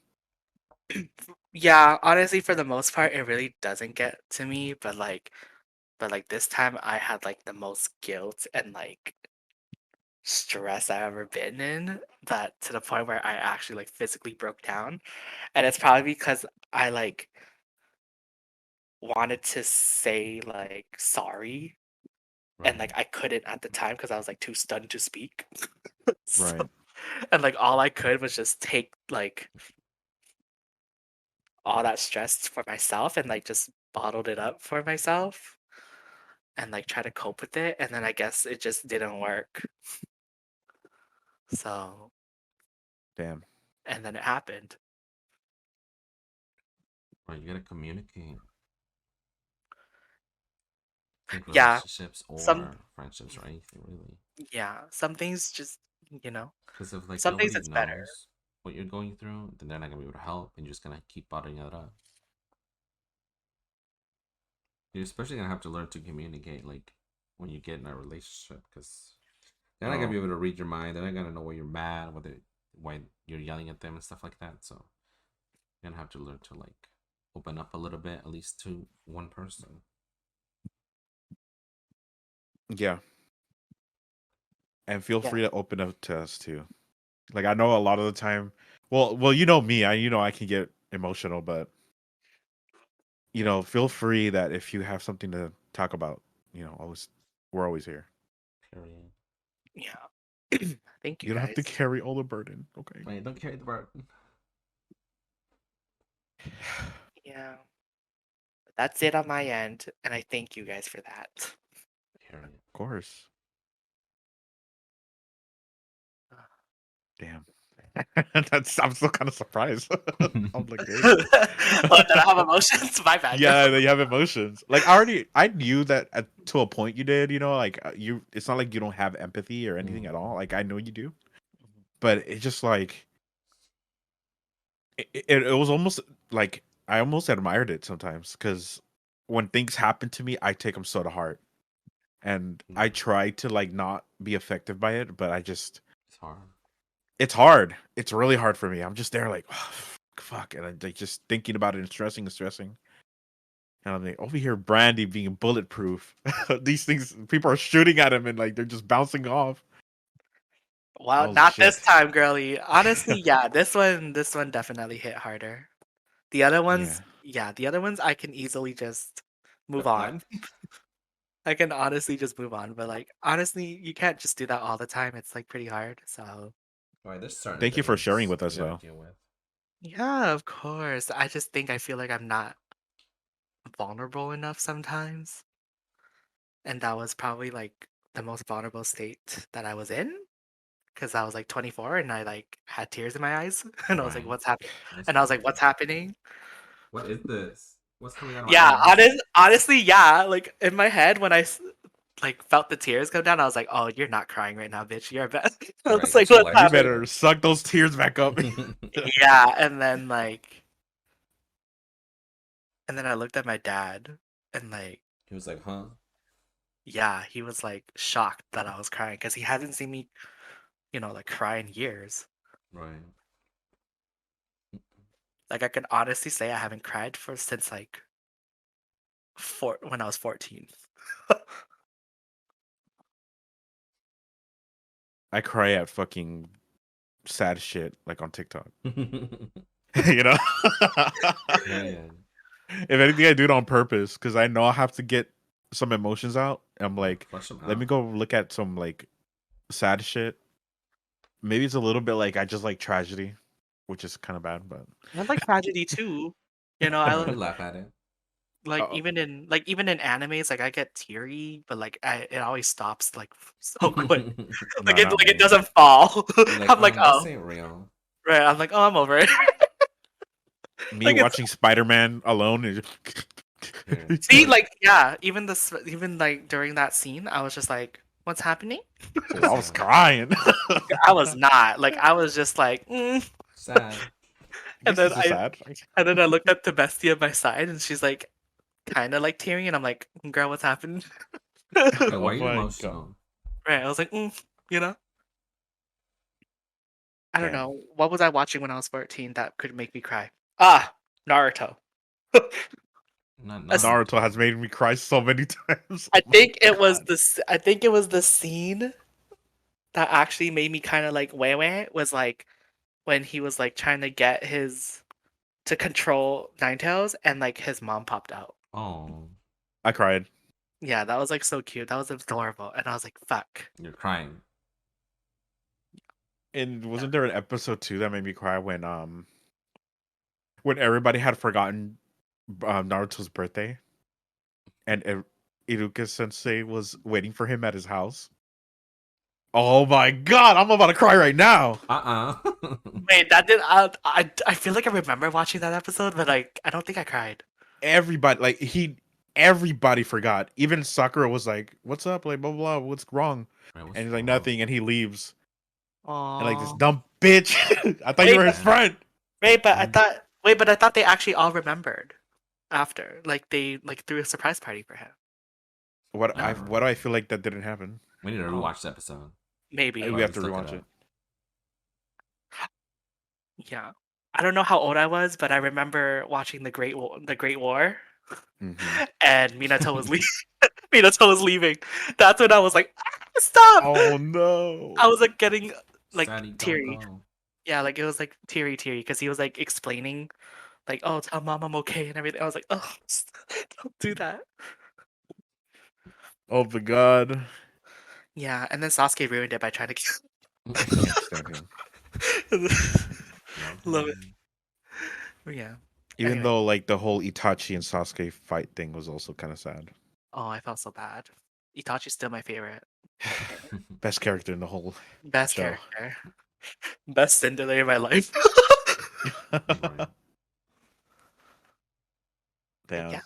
yeah, honestly, for the most part, it really doesn't get to me, but like this time I had like the most guilt and like stress I've ever been in, that to the point where I actually like physically broke down. And it's probably because I like wanted to say like sorry and like Right. I couldn't at the time because I was like too stunned to speak. So, Right. and like all I could was just take like all that stress for myself and like just bottled it up for myself and like try to cope with it, and then I guess it just didn't work. So, Damn. and then it happened. Right, you gotta communicate. I think Yeah, relationships some or friendships or anything really. some things just, you know, Because if like some things nobody it's better. knows what you're going through, then they're not gonna be able to help, and you're just gonna keep bottling it up. You're especially gonna have to learn to communicate, like when you get in a relationship, because they're not gonna Oh, be able to read your mind. They're not gonna know why you're mad, why you're yelling at them and stuff like that. So you're gonna have to learn to like open up a little bit, at least to one person. yeah. And feel Yeah. free to open up to us too. Like I know a lot of the time. Well, you know me. I can get emotional, but feel free that if you have something to talk about, always we're always here. Period. Yeah. Thank you You don't have to guys. carry all the burden, okay? Right, don't carry the burden. Yeah. That's it on my end, and I thank you guys for that. Period. Of course. Damn. I'm still kind of surprised. I'm like, damn. What, did I have emotions? My bad, girl. Yeah, you have emotions. Like I knew that to a point you did. Like you. It's not like you don't have empathy or anything at all. Like I know you do, but it's just like it was almost like I almost admired it sometimes because when things happen to me, I take them so to heart, and I try to like not be affected by it, but It's hard. it's hard. It's really hard for me. I'm just there like, oh, fuck, and I'm like just thinking about it and stressing. And I'm like over here, Brandy being bulletproof. These things, people are shooting at him and like they're just bouncing off. Well, Holy not this shit! time, girly. Honestly, yeah, this one definitely hit harder. The other Yeah, ones, yeah, the other ones I can easily just move on. Deflect. I can honestly just move on, but like honestly, you can't just do that all the time. It's like pretty hard. So, Right, there's certain thank you for sharing things with you us gotta though. deal with. yeah, of course. I just think I feel like I'm not vulnerable enough sometimes. And that was probably like the most vulnerable state that I was in because I was like 24 and I like had tears in my eyes and I was like, Right. what's happening? That's And I was like, crazy. what's happening? What is this? What's coming out of my Yeah, eyes? honestly, yeah. Like in my head, when like felt the tears come down, I was like, "Oh, you're not crying right now, bitch. You're bad." I was Right, like, get your "What's life You happening?" better together. suck those tears back up. Yeah, and then I looked at my dad, and like, He was like, huh? yeah, he was like shocked that I was crying because he hasn't seen me, like cry in years. Right. Like I can honestly say I haven't cried since like when I was 14. I cry at fucking sad shit like on TikTok. Period. you know, if anything, I do it on purpose because I know I have to get some emotions out. I'm like, Flush them let me out. go look at some like sad shit. Maybe it's a little bit like I just like tragedy, which is kind of bad, but I like tragedy too. Right, I we laugh at it. like uh, even in animes, like I get teary, but like it always stops like so quick. no, not Like it me. doesn't fall. You're like, I'm like, this oh, ain't real. right. I'm like, oh, I'm over it. Me Like it's watching Spider Man alone is Period. see, like yeah, even like during that scene, I was just like, what's happening? So I was sad. crying. I was not like I was just like, Sad. and This is so sad. then I looked at the bestie at my side, and she's like, kind of like tearing, and I'm like, girl, what's happened? Like, Oh why are you my god! emotional? Right. I was like, you know. I don't Damn, know. What was I watching when I was 14 that could make me cry? Ah, Naruto. Not As- Naruto has made me cry so many times. I Oh my think it was god! I think it was the scene that actually made me kind of like wah was like when he was like trying to get his to control Ninetales and like his mom popped out. Oh, I cried. Yeah, that was like so cute. That was adorable, and I was like, "Fuck." you're crying. And wasn't there an episode too that made me cry when when everybody had forgotten Naruto's birthday, and Iruka Sensei was waiting for him at his house. Oh my god, I'm about to cry right now. Wait, that did. I feel like I remember watching that episode, but like I don't think I cried. Everybody, like everybody forgot. Even Sakura was like, "What's up?" Like, blah blah blah. What's wrong? Right, what's And he's like, wrong? "Nothing." And he leaves. And like this Aww. dumb bitch. I thought you were his Yeah. friend. Wait, but I Mm. thought. Wait, but I thought they actually all remembered after. Like they like threw a surprise party for him. What Yeah. do I feel like that didn't happen? We need to Oh. rewatch the episode. Maybe. We have to Let's look rewatch it it. Yeah. I don't know how old I was, but I remember watching the Great War, Mhm. and Minato was leaving. Minato was leaving. That's when I was like, "Ah, stop!" Oh no. I was like getting like Sadie, don't teary. go. Yeah, like it was like teary because he was like explaining, like, "Oh, tell mom I'm okay" and everything. I was like, "Oh, don't do that." Oh my god. Yeah, and then Sasuke ruined it by trying to kill. Can't stand him. Love it. him. But yeah. Even Anyway. though like the whole Itachi and Sasuke fight thing was also kind of sad. Oh, I felt so bad. Itachi's still my favorite. Best character in the whole Best show. character. Best Cinderella in my life. Right. Damn. Yeah.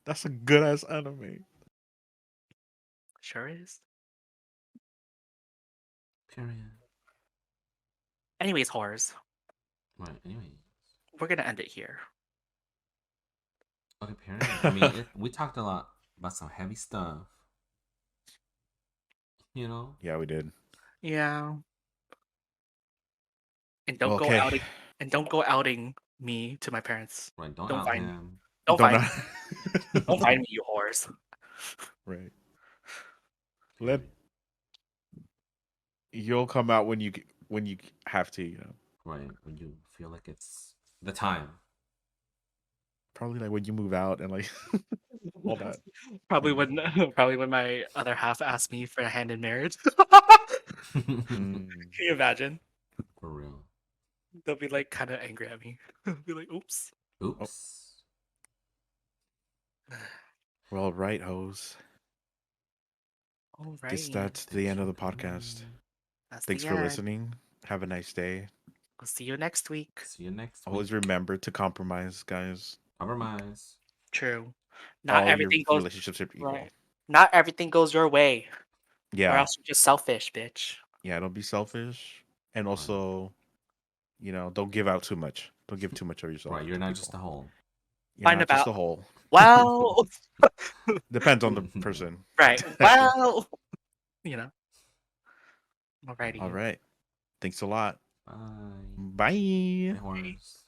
That's a good ass anime. Sure is. Period. Anyways, horrors. Right. Anyway. We're gonna end it here. Okay. Period. I mean, we talked a lot about some heavy stuff. You know. Yeah, we did. Yeah. And don't go Okay. outing and don't go outing me to my parents. Right. Don't Don't out find him. Don't find me. not- Don't find me, you whores. Right. Let you'll come out when you have to, you know. Right. When you feel like it's the time. Probably like when you move out and like all that. Probably when my other half asked me for a hand in marriage. Mm. Can you imagine? For real. They'll be like kind of angry at me. Be like, oops. Oops. Well, right, hoes. All Guess right. that's the end of the podcast. That's Thanks the for end. listening. Have a nice day. We'll see you next week. See you next week. Always remember to compromise, guys. Compromise. True. Not All your everything goes relationships are equal. right. Not everything goes your way. Or Yeah. else you're just selfish, bitch. Yeah, don't be selfish. And also, you know, don't give out too much. Don't give too much of yourself. Right. You're not just a whole. You're Find not just about- a whole. Well, Depends on the person. right. Well, you know. Alrighty. All right. Thanks a lot. Bye. Bye. Bye. Horns.